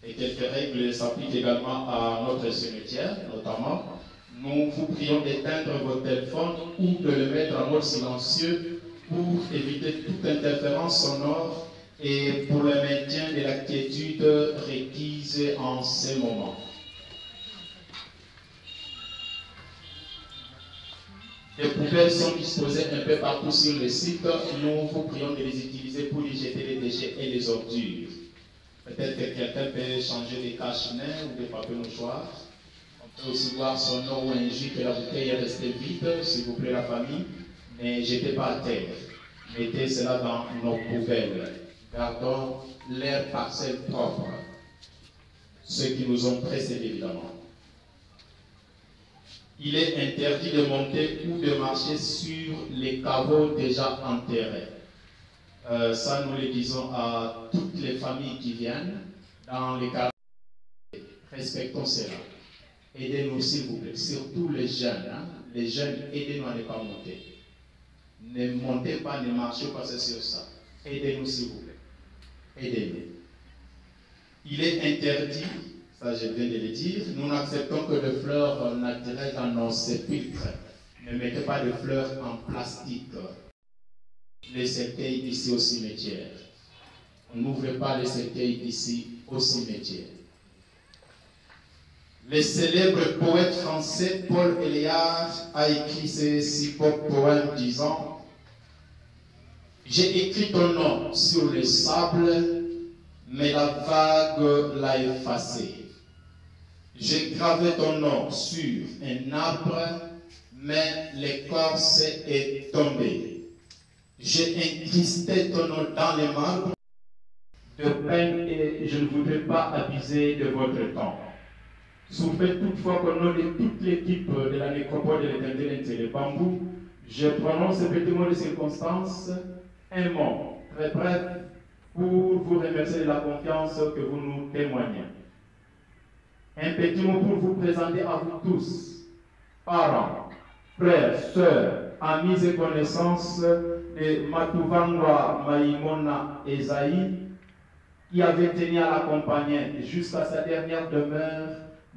Et quelques règles s'appliquent également à notre cimetière, notamment. Nous vous prions d'éteindre vos téléphones ou de le mettre en mode silencieux pour éviter toute interférence sonore et pour le maintien de la quiétude requise en ces moments. Des poubelles sont disposées un peu partout sur le site. Nous vous prions de les utiliser pour y jeter les déchets et les ordures. Peut-être que quelqu'un peut changer des cache-nez ou des papiers mouchoirs. On peut aussi voir son nom ou un jus que la bouteille est restée vide, s'il vous plaît la famille. Ne jetez pas à terre. Mettez cela dans nos poubelles. Gardons l'air parcelle propre. Ceux qui nous ont précédés évidemment. Il est interdit de monter ou de marcher sur les caveaux déjà enterrés. Ça, nous le disons à toutes les familles qui viennent dans les quartiers. Respectons cela. Aidez-nous, s'il vous plaît. Surtout les jeunes. Hein? Les jeunes, aidez-nous à ne pas monter. Ne montez pas, ne marchez pas sur ça. Aidez-nous, s'il vous plaît. Aidez-nous. Il est interdit, ça je viens de le dire, nous n'acceptons que de fleurs naturelles dans nos sépulcres. Ne mettez pas de fleurs en plastique. Les cercueils ici au cimetière. On n'ouvre pas les cercueils ici au cimetière. Le célèbre poète français Paul Éluard a écrit ces 6 poèmes disant: j'ai écrit ton nom sur le sable, mais la vague l'a effacé. J'ai gravé ton nom sur un arbre, mais l'écorce est tombée. J'ai incrusté ton nom dans les marbres de peine et je ne voudrais pas abuser de votre temps. Souffrez toutefois qu'au nom de toute l'équipe de la nécropole de l'Éternel de Télébambou, je prononce ce petit mot de circonstance, un mot très bref pour vous remercier de la confiance que vous nous témoignez. Un petit mot pour vous présenter à vous tous, parents, frères, sœurs, amis et connaissances de Matuvangwa Maïmona Esaïe, qui avait tenu à l'accompagner jusqu'à sa dernière demeure.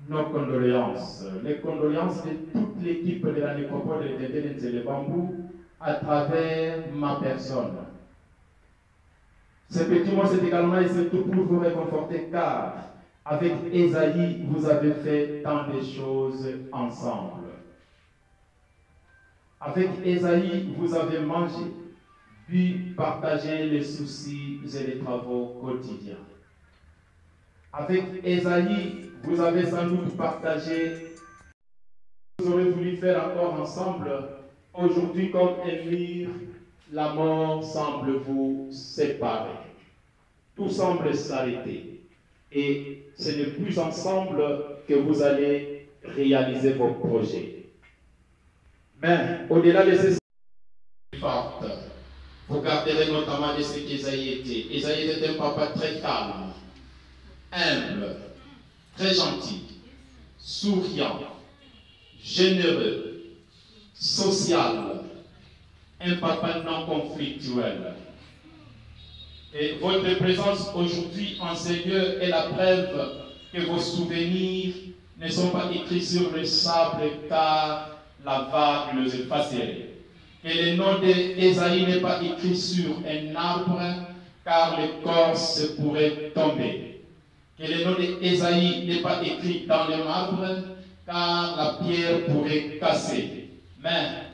Nos condoléances, les condoléances de toute l'équipe de la nécropole de l'Éternel de Télébambou à travers ma personne. Ce petit mot, c'est également et surtout pour vous réconforter, car avec Esaïe, vous avez fait tant de choses ensemble. Avec Esaïe, vous avez mangé, puis partagé les soucis et les travaux quotidiens. Avec Esaïe, vous avez sans doute partagé, vous aurez voulu faire encore ensemble. Aujourd'hui, comme Émir, la mort semble vous séparer. Tout semble s'arrêter. Et ce n'est plus ensemble que vous allez réaliser vos projets. Mais au-delà de ces fortes, vous garderez notamment de ce qu'Esaïe était. Esaïe était un papa très calme, humble, très gentil, souriant, généreux, social, un papa non conflictuel. Et votre présence aujourd'hui en ces lieux est la preuve que vos souvenirs ne sont pas écrits sur le sable car la vague les effacerait. Que le nom d'Esaïe n'est pas écrit sur un arbre car l'écorce pourrait tomber. Que le nom d'Esaïe n'est pas écrit dans le marbre car la pierre pourrait casser. Mais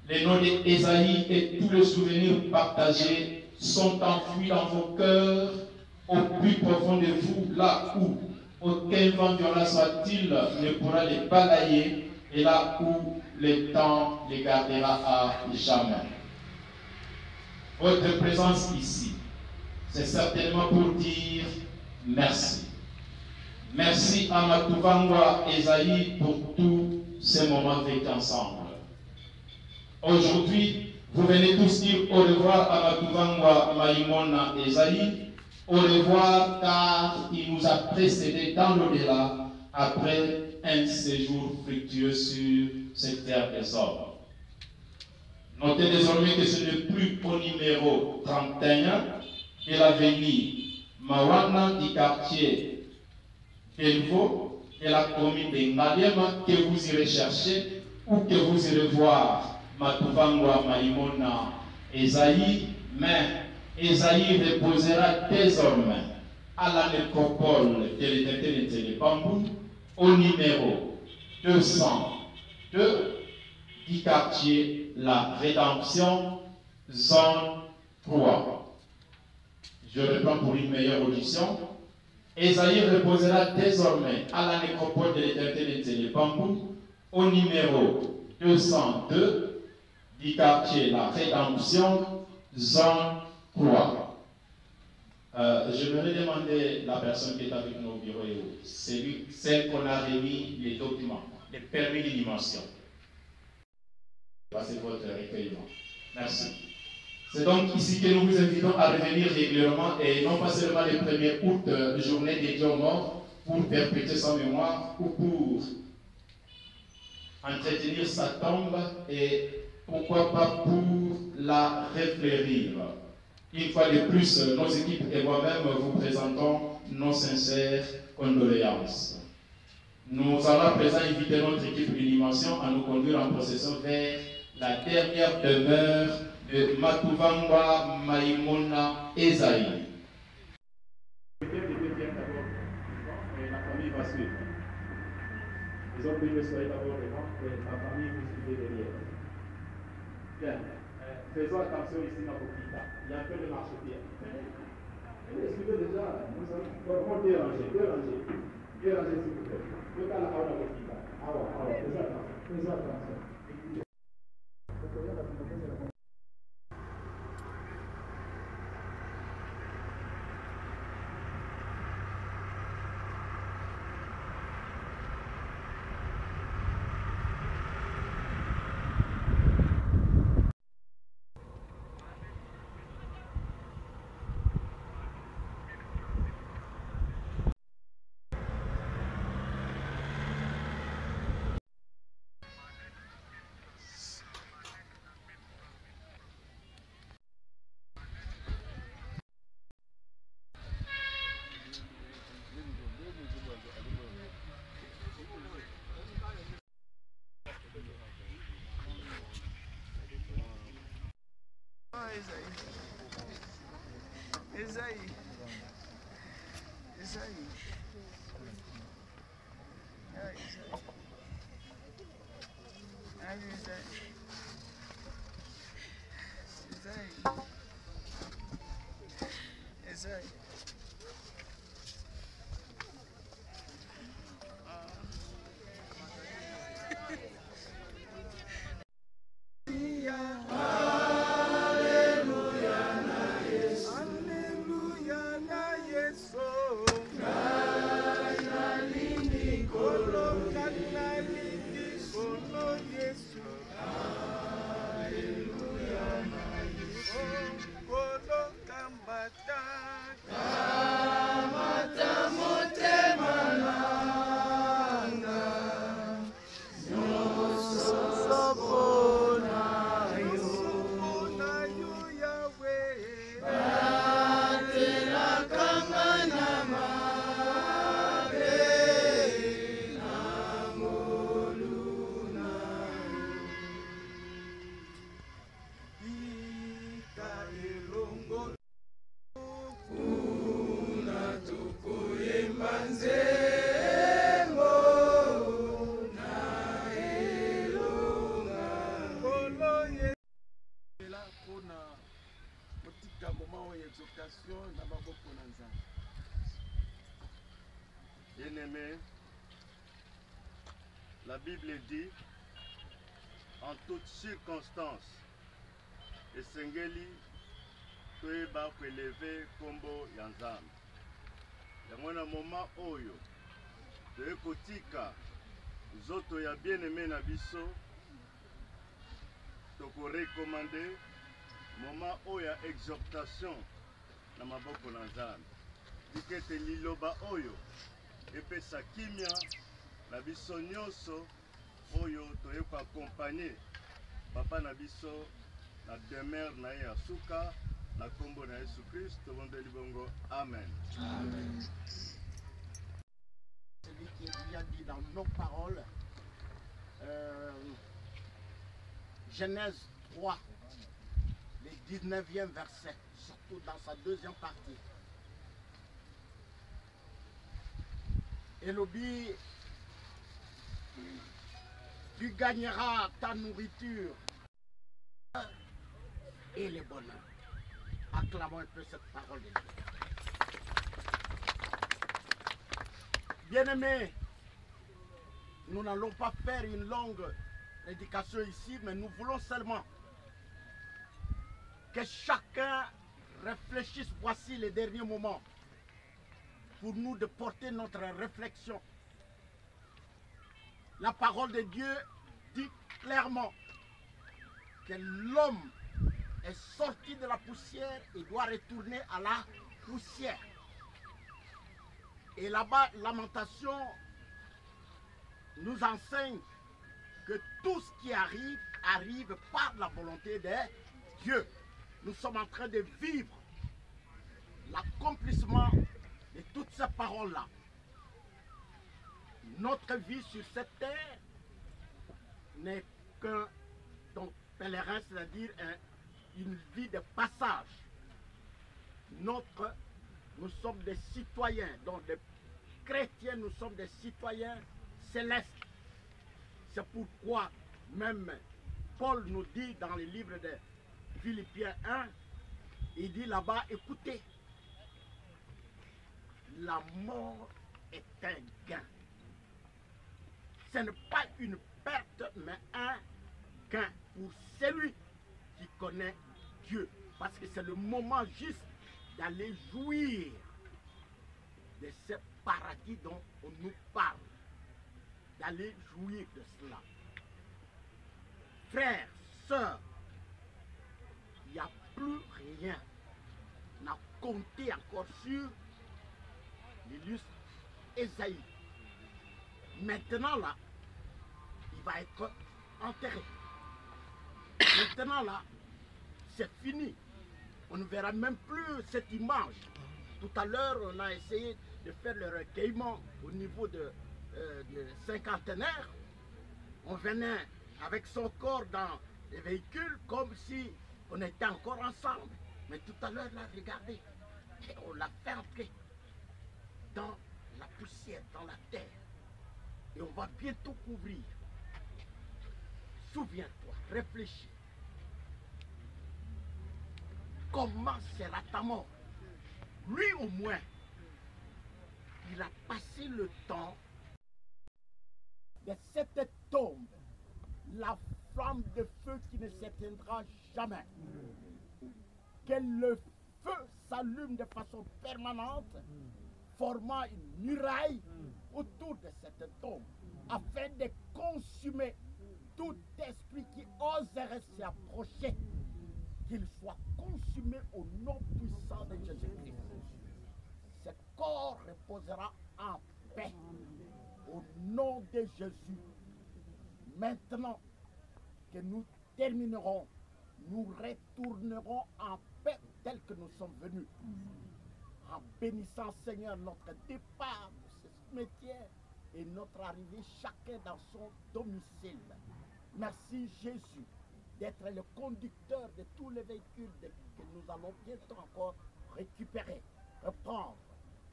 le nom d'Esaïe et tous les souvenirs partagés sont enfouis dans vos cœurs, au plus profond de vous, là où aucun vent violent soit-il ne pourra les balayer, et là où le temps les gardera à jamais. Votre présence ici, c'est certainement pour dire merci. Merci à Matuvangwa Esaïe pour tous ces moments vécus ensemble. Aujourd'hui, vous venez tous dire au revoir à Matuvangwa Maïmona Esaïe. Au revoir car il nous a précédés dans l'au-delà après un séjour fructueux sur cette terre des hommes. Notez désormais que ce n'est plus au numéro 31 de l'avenue Mawana du quartier Delvaux de la commune de Ngaliema que vous irez chercher ou que vous irez voir Matuvangwa Maïmona Esaïe, mais Esaïe reposera désormais à la nécropole de l'éternité de Bambou au numéro 202 du quartier La Rédemption, zone 3. Je reprends pour une meilleure audition. Esaïe reposera désormais à la nécropole de l'éternité de Bambou au numéro 202 du quartier La Rédemption, zone 3. Je voudrais demander la personne qui est avec nous au bureau, celle qu'on a remis les documents, les permis d'inhumation. Passez votre recueillement. Merci. C'est donc ici que nous vous invitons à revenir régulièrement et non pas seulement les 1er août, journée dédiée aux morts, pour perpétuer sa mémoire ou pour entretenir sa tombe et pourquoi pas pour la refleurir. Une fois de plus, nos équipes et moi-même vous présentons nos sincères condoléances. Nous allons à présent inviter notre équipe d'inhumation à nous conduire en procession vers la dernière demeure de Matuvangwa Maïmona Esaïe. La famille va suivre. Ils ont pris le soleil d'abord devant et la famille vous suivez derrière. Bien. Faisons attention ici dans Bokita. Il y a un peu de marchepied. Excusez déjà, nous allons déranger, s'il vous plaît. Le cas là, on a Bokita. Faisons attention. Alléluia, na Yesu. Bien-aimés, la Bible dit, en toutes circonstances, esengeli toyeba koeleve kombo ya Nzambe. Yango na moment oyo toye kotika nzoto ya bien-aimé na biso tokorekomande moment oyo ya exhortation na maboko na Nzambe. Dikete liloba oyo epesa kimia na biso nyonso oyo toye ko accompagner papa na biso na demeure na ye ya suka na kombo na Yesu Christ tobondeli bongo. Amen. Amen. Celui qui est bien dit dans nos paroles, Genèse 3, le 19e verset, surtout dans sa deuxième partie. Elobi, tu gagneras ta nourriture et le bonheur. Acclamons un peu cette parole de Dieu. Bien-aimés, nous n'allons pas faire une longue prédication ici, mais nous voulons seulement que chacun réfléchisse. Voici les derniers moments pour nous de porter notre réflexion. La parole de Dieu dit clairement que l'homme est sorti de la poussière et doit retourner à la poussière. Et là-bas, Lamentation nous enseigne que tout ce qui arrive, arrive par la volonté de Dieu. Nous sommes en train de vivre l'accomplissement de toutes ces paroles-là. Notre vie sur cette terre n'est qu'un pèlerin, c'est-à-dire une vie de passage. Nous sommes des citoyens, donc des chrétiens, nous sommes des citoyens célestes. C'est pourquoi même Paul nous dit dans le livre de Philippiens 1, il dit là-bas, écoutez, la mort est un gain. Ce n'est pas une perte, mais un gain pour celui qui connaît Dieu. Parce que c'est le moment juste d'aller jouir de ce paradis dont on nous parle. D'aller jouir de cela. Frères, sœurs, il n'y a plus rien à compter encore sur l'illustre Ésaïe. Maintenant là, il va être enterré. Maintenant là, c'est fini. On ne verra même plus cette image. Tout à l'heure, on a essayé de faire le recueillement au niveau de cinquantenaires. On venait avec son corps dans les véhicules comme si on était encore ensemble. Mais tout à l'heure, là, regardez, on l'a fait entrer dans la poussière, dans la terre. Et on va bientôt couvrir. Souviens-toi, réfléchis. Comment sera ta mort? Lui au moins, il a passé le temps de cette tombe, la flamme de feu qui ne s'éteindra jamais. Que le feu s'allume de façon permanente, formant une muraille autour de cette tombe, afin de consumer tout esprit qui oserait s'y approcher, qu'il soit consumé au nom puissant de Jésus-Christ. Ce corps reposera en paix au nom de Jésus. Maintenant que nous terminerons, nous retournerons en paix tel que nous sommes venus. En bénissant, Seigneur, notre départ de ce cimetière et notre arrivée, chacun dans son domicile. Merci Jésus d'être le conducteur de tous les véhicules que nous allons bientôt encore récupérer, reprendre.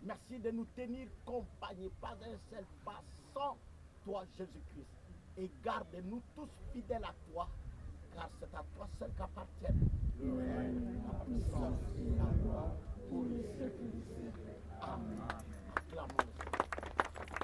Merci de nous tenir compagnie, pas d'un seul pas sans toi, Jésus-Christ. Et garde-nous tous fidèles à toi, car c'est à toi seul qu'appartiennent le règne, la puissance et la gloire pour les siècles des siècles. Amen. Acclamons le Seigneur.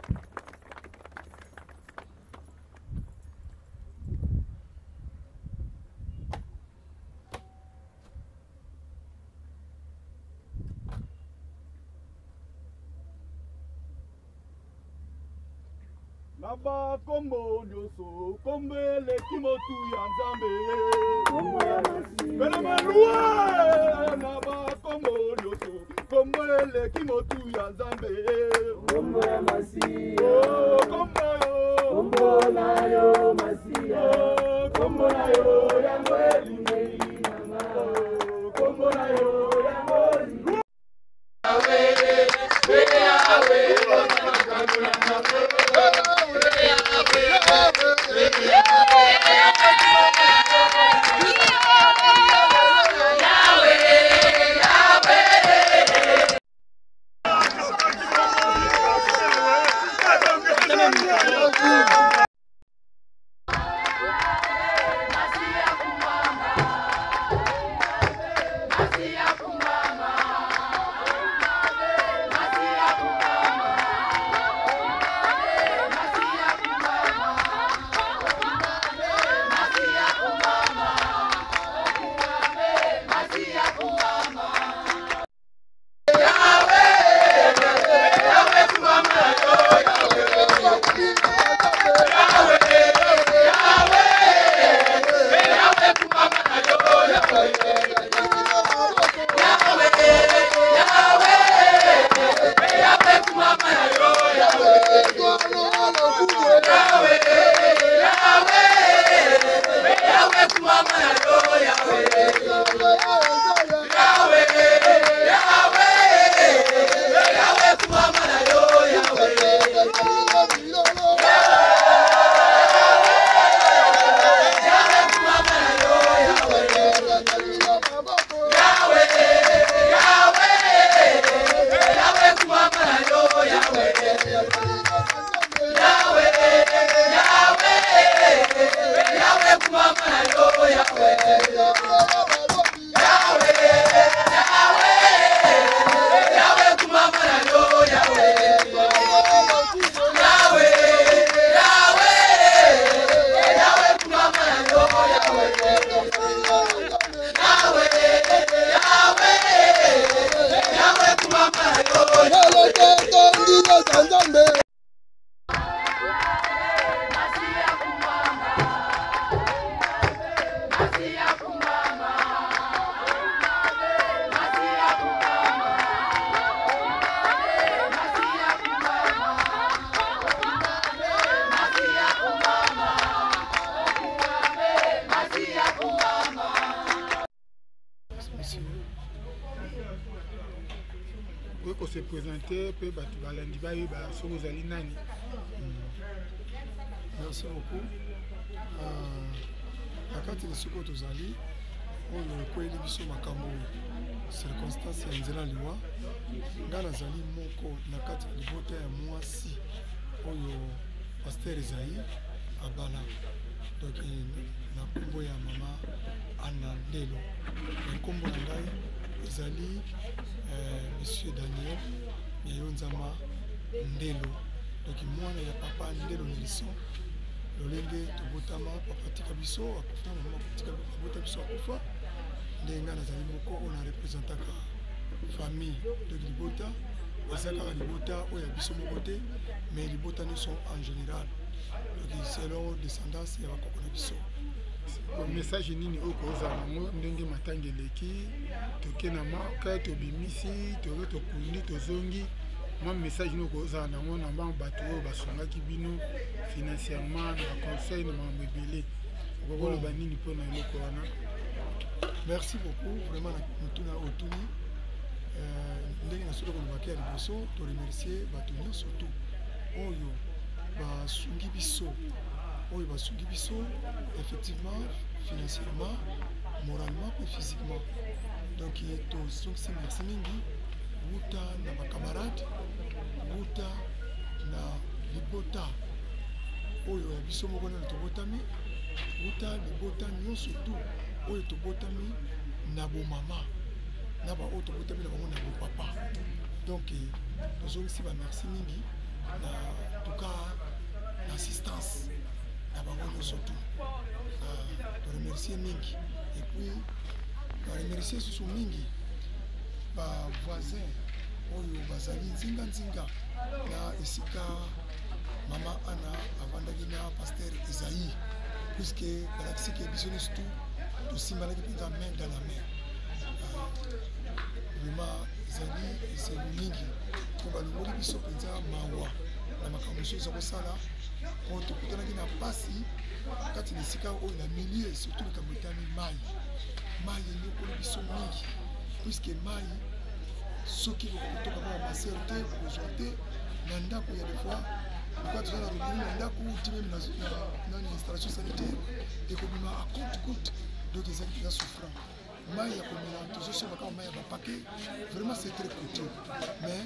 Naba kombo nyoso kombele kimotu ya nzambe Bela malua naba kombo nyoso kombele kimotu ya nzambe Kombo ya masi oh kombo na yo masi oh kombo na yo ya mweli mweli nanga kombo na yo ya mweli Se présenter peu batu balandi bayo ba sozali nani. Merci beaucoup. Akati de soko tozali on ko eli biso makambo circonstance ya nzela liwa ngana zali moko na kati ya libota ya mwasi oyo pasteur Esaïe abala donc na kombo ya mama Anna Ndelo na kombo na ngai ezali Monsieur Daniel Nyayonzama Ndelo donc mwana ya papa Ndelo Neliso lolenge tobotama papa tika biso akufa mama tika bota biso akufa ndenga nazali moko on a représentaka famille de libota ezaka libota oya biso moko te mais libota ne sont en général donc selon descendance ya bakoko na biso message nini okoza nango ndenge matanga eleki toke na maka tobimisi toke tokundi tozongi mwa message nini okoza nango na bango bato oyo basungaki bino financièrement na conseil na makambo ebele okokoloba nini mpona eloko wana? Merci beaucoup vraiment na mutuna otuni ndenge nasoki kolobaki ya liboso to remercier bato nyonso tu oyo basungi biso effectivement financièrement moralement et physiquement donc tozongisi merci mingi wuta na bakamarade wuta na libota oyo ya biso moko nano tobotami wuta libota nyonso tu oyo tobotami na bomama na baoyo tobotami na bango na bopapa donc tozongisi bamerci mingi na tuka l'assistance na bango nyonso tu toremercie mingi et puis toremercie susu mingi bavoisin oyo bazali nzinga na esika mama Ana puisque balakisi ke biso nyonso tu tosimbanaki mpenza main dans la main. Vraiment ezali esengo mingi mpo balongoli biso mpenza mawa na makambo nyonso eza kosala mpo tokutanaki na mpasi kati na esika oyo na milieu surtout likambo etami mai enyokoli biso mingi puisque mai soki kotoka kaka masere te kozwa te na ndako ya defoi lokola toza na robini na ndako ti meme na installation sanitaire ekobima a compte donc ezali mpenza souffrant mai ya komela tozosomba kaka mai ya bapake vraiment c'est très coûteux mais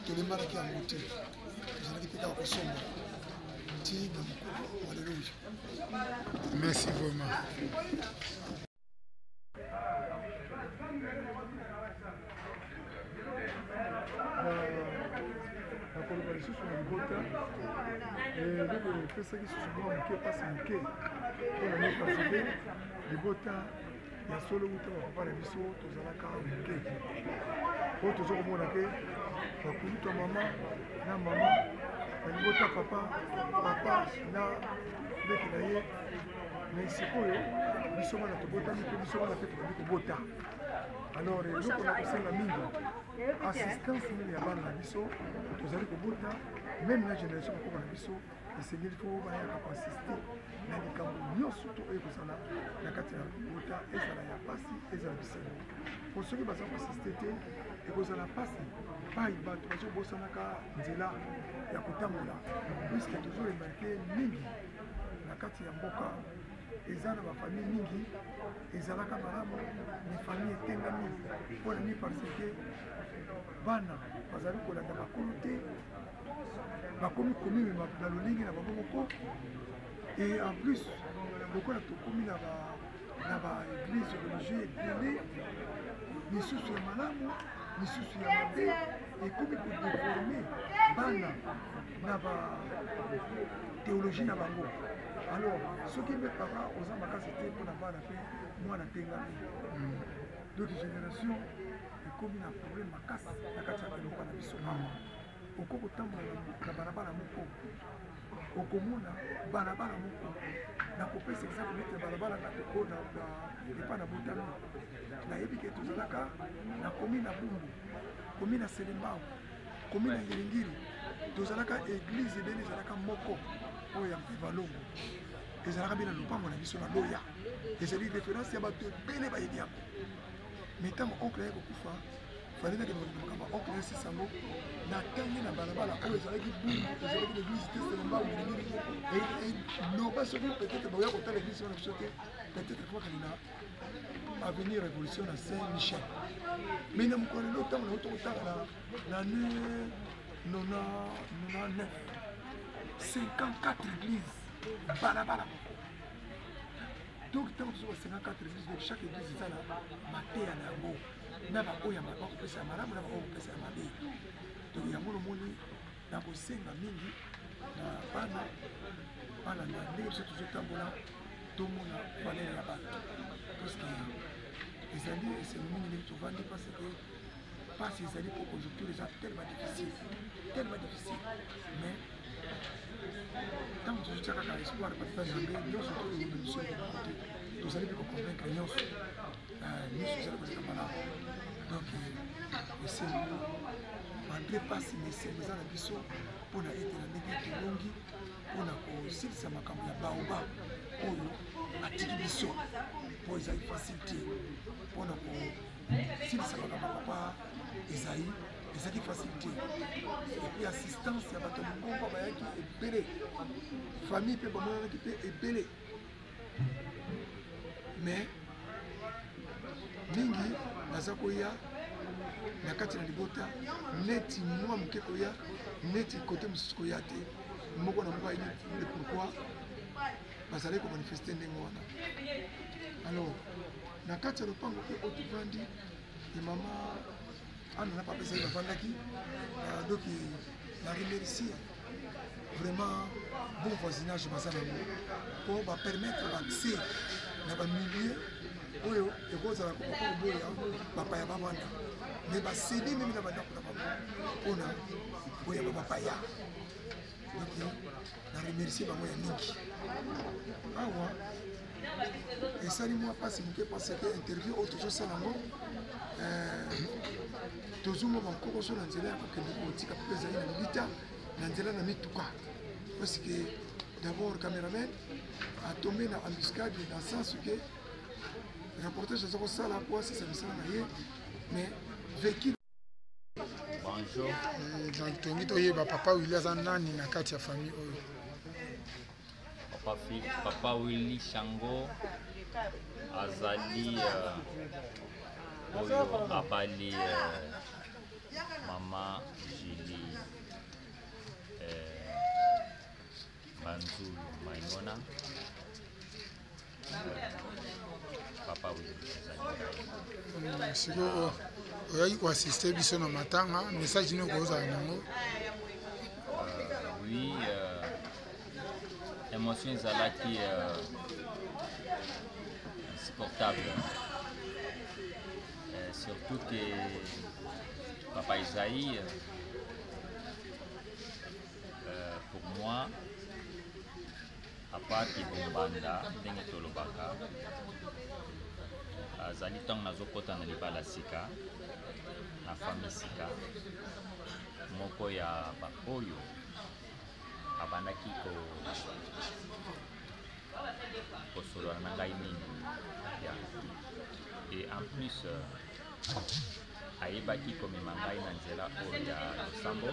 tolembanaki yango te tozalaki mpe kaka kosomba ti na mokolo wa lelo oyo. Merci vraiment. nakoloba lisusu na libota eloko epesaki susu mwa moke mpasi moke mpona ne parce que libota ya solo wuta bapapa na biso tozalaka moke oyo toza komona ke bakulutwa mama na mama na libota papa na ndeki na ye mais sikoyo biso wana tobotami mpe biso wana mpe tokoki kobota. Alors eloko na kosenga mingi assistance mingi ya bana na biso tozali kobota meme na génération bakoko na biso esengeli mpo bayaka koassiste na likambo nyonso to oyo ekozala na kati ya kobota ezala ya pasi ezala bisengo po soki baza koassiste te ekozala pasi pai bato bazobosanaka nzela ya kotambola puiske tozoremarke mingi na kati ya mboka eza na bafamille mingi ezalaka malamu me famille etengami mpona nini parce que bana bazali kolanda bakolo te bakomi komimema na lolenge na bango moko et en plus lokola tokomi na baéglise religieux ebele misusu ya malamu misusu ya mabe ekomi kodeforme bana na bathéologie na bango. Alors soki mpe papa oza makasi te mpona bana mpe mwana tengami donc génération ekomi na problème makasi na kati ya eloko na biso mama oko kotambola na balabala moko okomona balabala moko na kopesa exemple nete balabala na epa na botami nayebi ke tozalaka na komi na bumbu komi na selembao komi na ngilingili tozalaka église ebele ezalaka moko oyo ya valongo ezalaka mpe na lopango na biso na loya ezali référence ya bato ebele bayebi yango mais ntango oncle aye kokufa falingaki makambo oncle asisa yango natangi na balabala oyo ezalaki bungu ezalaki l'église te selembao ngilingili loba soki peut-être baoya kotala église wana biso te peut-être fokali na avenir révolution na saint michel mais na mokolo lelo ntango na otokotala na 99 54 églises balabala moko donc ntango tozoka 54 églises donc chaque église eza na mateya na yango na baoyo bakopesa ya malamu na baoyo kopesa ya mabe donc yango nomoni na kosenga mingi na bana na ndenge biso tozotambola tomona valeur ya bato parce que ezali esengo mingi ndenge tovandi parce que pasi ezali po conjoncture eza tellement difficile mais ntango tozotia kaka espoir batika nzambe nyonso toyoyona biso ekokote tozali mpe koconvaincre nyonso ezali kozeka malamu donc esengo malgré pasi na esengo eza na biso mpona ete na ndenge tolongi mpona kosilisa makambo ya baoba oyo atiki biso mpo ezali facile te mpona kosilisa makambo ya papa ezali ezalaki facile te epuis assistance ya bato ya mongomba bayaki ebele famille mpe bamonanaki mpe ebele mais mingi naza koya na kati na libota neti mwa moke koya neti kote mosusu koya te moko na moko ayebi le pourquoi bazali komanifeste ndenge wana. Alors na kati ya lopango mpe oyo tovandi ya mama ana na papa ezali bavandaki donc na remercie vraiment bon voisinage baza nango mpo bapermettre baaccès na bamilie oyo ekozala kopapa koboya bapaya bavanda mais basedi memi na bandako na bango mpona oya babapaya donc na remercie bango ya mingi awa esali mwa mpasi moke parce que interview oyo tozosala yango tozomona bankoko so na nzela ya kokende kotika mpe ezali na libita na nzela na mituka parce que d'abord cameraman atombe na embuscade dans sens que reportage aza kosala po asisa misala na ye mais véhicule bonjour donc tongi toyeba papa Willy aza nani na kati ya famille oyo papa Willy Shango azali oyo abali mama Julie Banzulu Maimona papa Willy azali siko oyaki koasiste biso na matanga message nini okozala nango oui émotion ezalaki insupportable surtout que papa Isaïe pour moi apart kibombanda ndenge tolobaka azali ntango nazokota na libala sika na famille sika moko ya baoyo abandaki kosolola na ngai mingi et en plus ayebaki komema ngai na nzela oyo ya losambo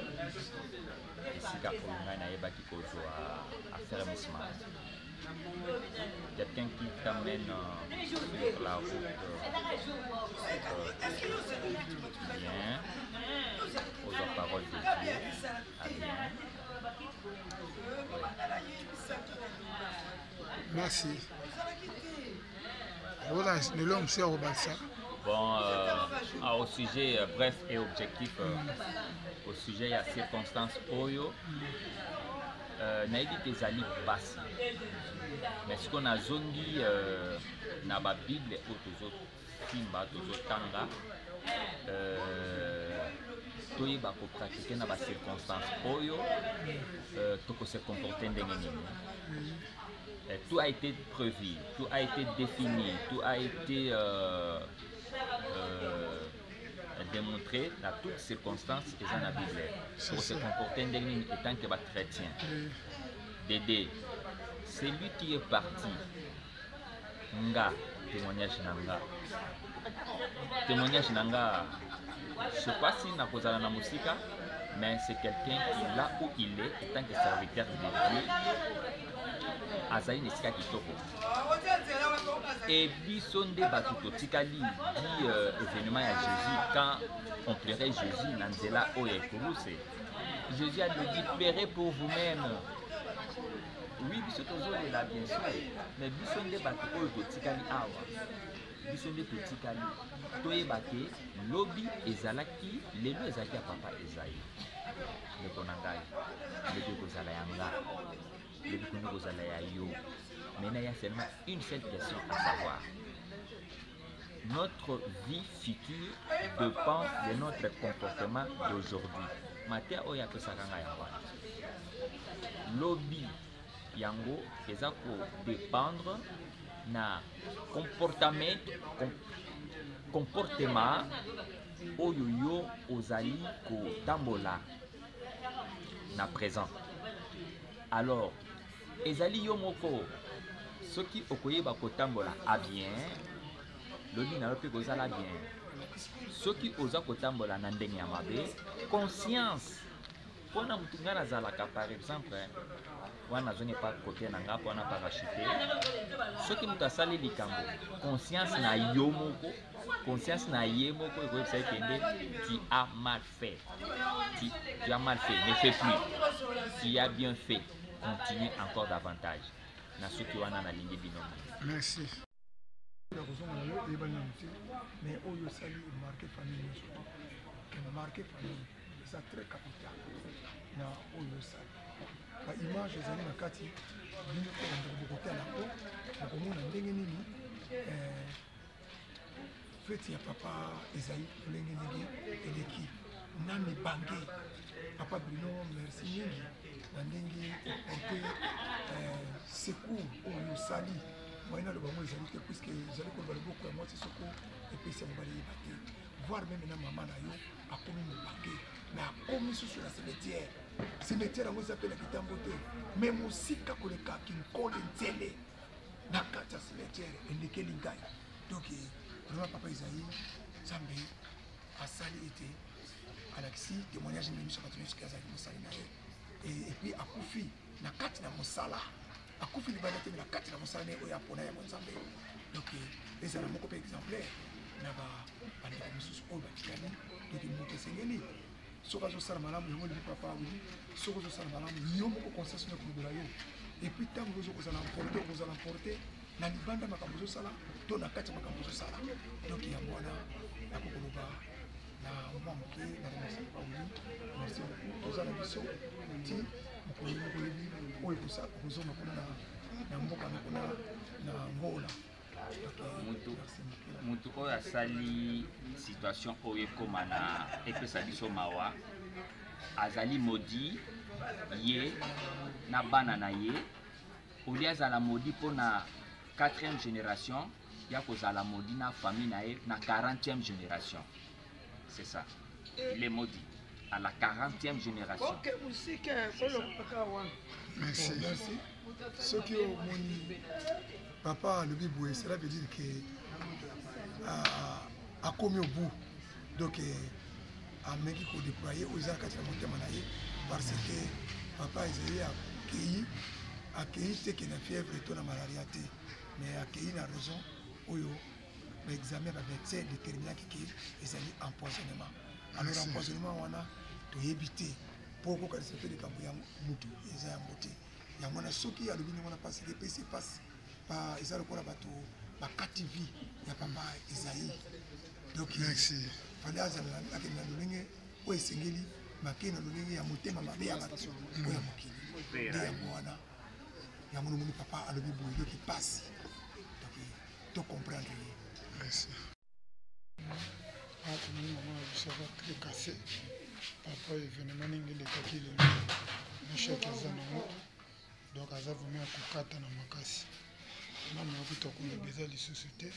esika oyo ngai nayebaki kozwa affermissement quelqu'un qui t'amène sur la route bien aux paroles de Dieu à bien. Merci. Bon, au sujet bref et objectif, au sujet il y a circonstances oyo, naïdi des alliés passés. Mais ce qu'on a zongi na ba Bible ou toujours Simba, toujours Tanga, toye ba ko pratiquer na ba circonstances oyo, toko se comporter ndenge nini. Tout a été prévu, tout a été défini, tout a été démontré dans toutes circonstances et dans la Bible. Pour se comporter ndenge étant que chrétien. Dédé, c'est lui qui est parti. Nga, témoignage nanga. Témoignage nanga. Je ne sais pas si n'a pas la musique, mais c'est quelqu'un qui là où il est, étant que serviteur de Dieu, Azaï Nesika Kitoko. Et bisonde batuto tikali dit événement à Jésus quand on plairait Jésus Nanzela Oyekuruse. Jésus a dit paierez pour vous-même. Oui, bisoto est là bien sûr, mais bisonde batuto tikali awa. Bisonde tikali. Toyebake lobby ezalaki lelo ezalaki ya papa Esaïe. Le konangai. Le kozala yanga. Le kozala ya yo. Maintenant, il y a seulement une seule question à savoir. Notre vie future dépend de notre comportement d'aujourd'hui. Matia oya pesakanga yango. Lobby yango ezako dépendre na comportement oyo yo ozali ko tambola na présent. Alors, ezali yo moko ce qui okoyeba kotambola a bien, lobby na lope kozala bien. Ce qui oza kotambola na ndenge ya mabe, conscience. Pona mutunga na zalaka par exemple, wana zone pas côté na nga pona parachute. Ce qui mutasali likambo, conscience na yo moko, conscience na ye moko ko sai kende tu as mal fait. Tu as mal fait, ne fais plus. Tu as bien fait, continue encore davantage. Merci. Mais Oyo Sali marqué famille, marqué famille, c'est très capital. Na Oyo Sali. La image des années Nakati, d'une côté à la peau, pour moi, on a nini, fait ya papa Esaïe, Lengenegi, et les qui, Nami Bangé, papa Bruno, merci Nini. Nandenge porter secours Oyo Sali moyena le bango ezali te puisque ezali koloba loboko ya mwasi soko epesi yango baleyeba te voire meme na mama na yo akomi mobake mais akomi susu na cimetière yango eza mpe na kitambo te mais mosika kolekaki nkole nzele na kati ya cimetière endekeli ngai donc vraiment papa Isaïe nzambe asali ete alakisi témoignage memi so bato nyonso azali mosali na ye et puis akufi na kati na mosala akufi libanda te na kati na mosala na ye oyo apona yango nzambe donc ezala moko mpe exemplaire na bandeko mosusu oyo batikali donc moto esengeli soki azosala malamu yango libi papa alobi soki ozosala malamu yo moko conscience no kolobela yo et puis ntango ozokozala emporte okozala emporte na libanda makambo ozosala to na kati ya makambo ozosala donc yango wana nakokoloba na mwa moke na remercie papa alobi merci beaucoup toza na biso ti mokolo mokoyebi oyo kozonga kuna na mboka na kuna na ngola mutu oyo asali situation oyo ekoma na epesa biso mawa azali modi ye na bana na ye oli azala modi mpona 4e génération ya kozala modi na famille na ye na 40e génération. C'est ça, il est maudit à la 40e génération. Merci. Merci. Ce qui est mon papa le Bible, cela veut dire que a commis au bout. Donc a meki ko déployer aux arcades de monter manaye parce que papa Isaïe a accueilli te que na fièvre et la malaria te mais accueilli la raison oyo l'examen va médecin déterminant que ezali empoisonnement. Alors empoisonnement wana to éviter pour ko ka se fait de kambo ya mutu eza ya mbote ya mona soki ya lobini mona passe que PC passe pa ezali ko la bato ba kativi ya pamba Isaïe. Donc merci. Fallait azala akena lolenge o esengeli makena lolenge ya motema mabe ya bato o ya mokili. Ya mwana ya mona moni papa alobi boyo qui passe. Donc to comprendre. Merci. Ah, tout le monde ça va très cassé. Papa événement n'ingé kaki le chèque azana donc aza vraiment kokata na makasi. Mama akutoka na beza li société.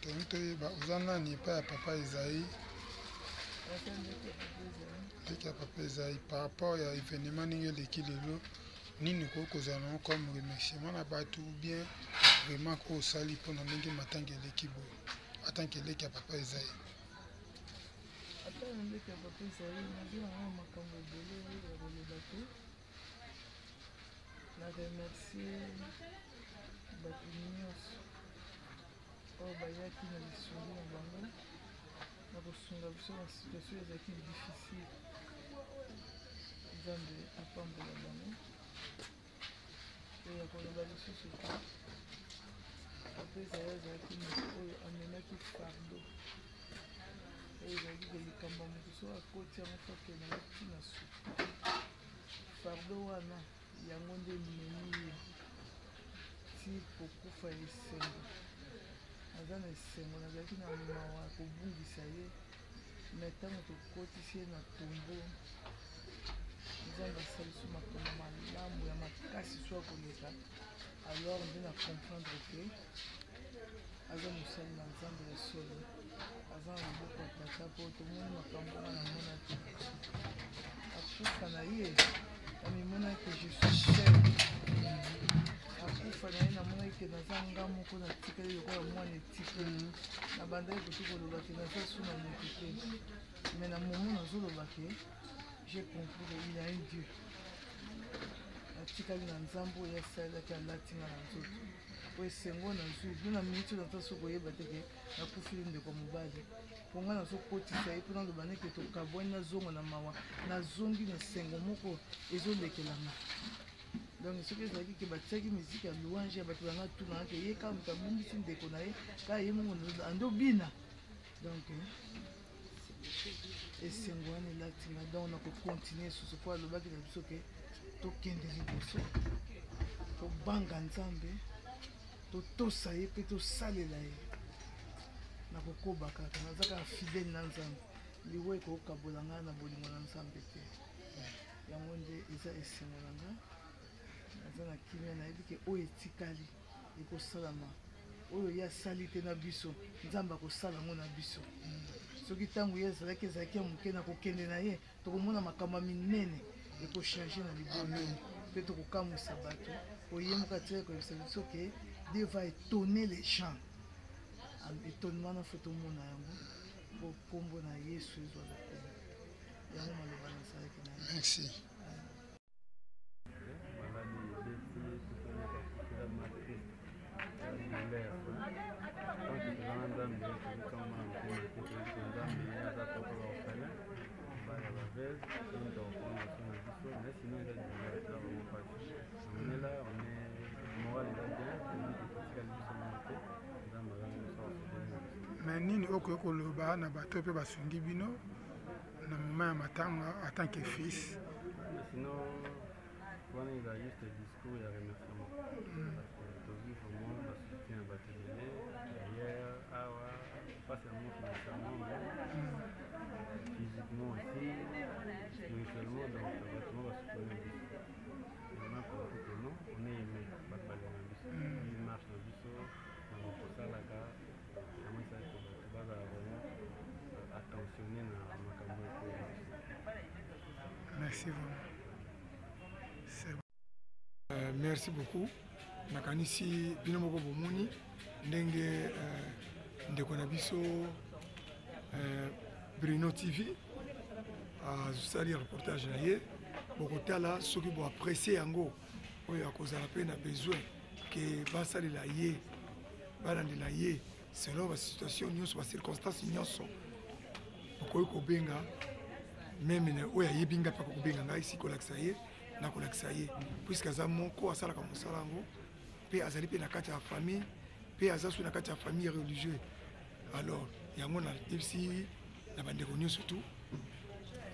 Notre uzana ni pa papa Isaïe. Leka papa Isaïe par rapport à événement n'ingé lekilelo nini kokozana comme remerciement na bato ou bien vraiment ko sali pona ndenge matanga lekibo atanke leki papa Isaïe atanga leki papa Isaïe na bien makambo bele ya bato na remercier bato nyonso oyo bayaki na lisungi na bango na kosunga biso na situation ezalaki difficile nzambe apambola bango ya koloba lisusu te papa Isaïe azalaki moto oyo amemaki fardo oyo ezalaki kolikambo moto so akoti yango fake na ye ntina suku fardo wana yango nde memi ye ti kokufa esengo aza na esengo nazalaki na mawa kobungisa ye me ntango tokotisi ye na tombo nzambe asaliso makambo malamu ya makasi so akoleka alors nde na comprendre ke aza mosali na nzambe ya solo aza na loboko ya tata mpo tomoni makambo wana mona te akufa na ye namimona ke je suis seul akufa na ye namonaki ke naza nga moko natikali lokola mwana etikali nabandaki koki koloba ke naza su na moto te mais na momo nazoloba ke j'ai compris qu'il a un Dieu. Atikali na nzambo ya salaki alatinga na nzoto. Po esengo na nzu, na minute na taso koyeba teke na kufili ndeko mobali. Ponga na so kotisa ye pona lobane ke to kabwani na zongo na mawa, na zongi na sengo moko ezolekelanga. Donc ce que ezalaki ke batiaki musique ya louange ya bato banga tuna ke ye kaka moto abungisi ndeko na ye kaka ye mongo andobina. Donc esengo wana elatinga donc na kocontinue susu po alobaki na biso ke tokende liboso tobanga nzambe totosa ye mpe tosalela ye na kokoba kaka naza kaka fidele na nzambe liwa ekokabola ngai na bolingo na nzambe te yango nde eza esengo na ngai naza toza na kimia nayebi ke oyo etikali ekosalama oyo ye asali te na biso nzambe akosala yango na biso soki ntango ye ezalaki ya moke na kokende na ye tokomona makambo minene ekochange na libongo mpe tokokamwisa bato oye moka tia koyebisa biso ke Dieu va étonner les gens étonnement na fo tomona yango po kombo na yesu ezwaka kombo yango maloba nasalaki na merci. Mais nini okoki koloba na bato mpe basungi bino na moma ya matanga en tant que fils? Sinon, voilà, il a juste des discours et un remerciement. Parce que vraiment, le soutien à Batelé, derrière, pas seulement financièrement, mais physiquement aussi, spirituellement, donc le bâtiment va soutenir. Maintenant, pour le coup, non, on est aimé par Batelé. Il marche dans le biseau, dans le ça, la gare, comment ça, tu vas vraiment attentionner dans ma caméra. Merci vraiment. Merci beaucoup. Nakanisi bino moko bomoni ndenge ndeko na biso Bruno TV azosali reportage na ye bokotala soki bo apprécier yango oyo akozala pe na besoin ke basalela ye balandela ye selon ba situation nyonso ba circonstance nyonso okoki kobenga meme na oyo ayebi nga mpe kobenga ngai si kolakisa ye nakolakisa ye puisque aza moko asalaka mosala yango mpe azali mpe na kati ya famille mpe aza so na kati ya famille religieux alors yango nayebisi na bandeko nyonso tu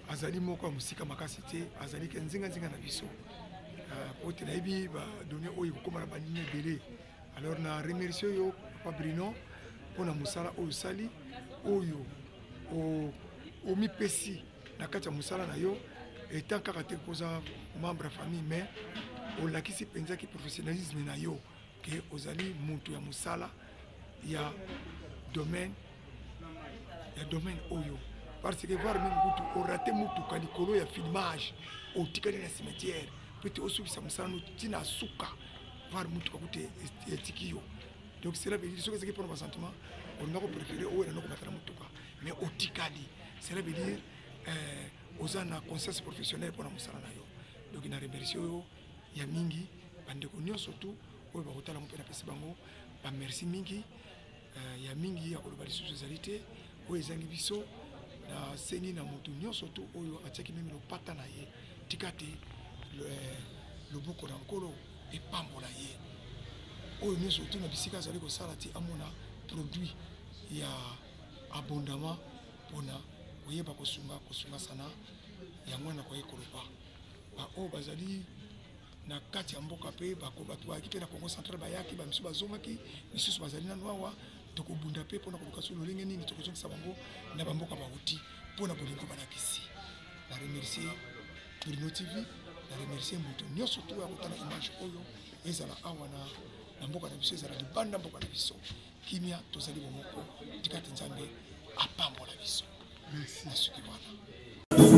azali moko ya mosika makasi te azali ke nzinga na biso po te nayebi badonne oyo kokóma na bandini ebele alors na remercie oyo papa Bruno mpona mosala oyo osali oyo omipesi na kati ya mosala na yo etant kaka te koza membre ya famille mais olakisi mpenzaki professionnalisme na yo ke ozali moto ya mosala ya domaine oyo parce que voir mingi kutu orate motuka likolo ya filmage otikali na cimetière pete osukisa mosala no ntina asuka voir motuka kutu etiki yo donc cela veut dire soki ezaki mpona basentiment olinga kopréféré oyo elanda komata na motuka mais otikali cela veut dire oza na conscience professionnelle pour la mosala na yo donc na remercie oyo ya mingi bandeko nyonso tu oyo bakotala mpe na pesi bango bamerci mingi ya mingi ya koloba lisusu ezali te oyo ezangi biso na sengi na motu nyonso tu oyo atiaki meme lopata na ye tika te loboko na nkolo epambola ye oyo nyonso tu na bisika azali kosala ti amona produit ya abondamment mpona koyeba kosunga sana yango na koye koloba baoyo bazali na kati ya mboka mpe bato bayaki mpe na Congo central bayaki bamisu bazongaki misusu bazali nano awa tokobunda mpe mpona koluka so lolenge nini tokozongisa bango na bamboka bauti mpona bolingo balakisi na remercie Bruno TV na remercie moto nyonso to ya kotala image oyo ezala awa na mboka na biso ezala libanda mboka na biso kimia tozali bomoko tika te nzambe apambola biso merci nasuki wana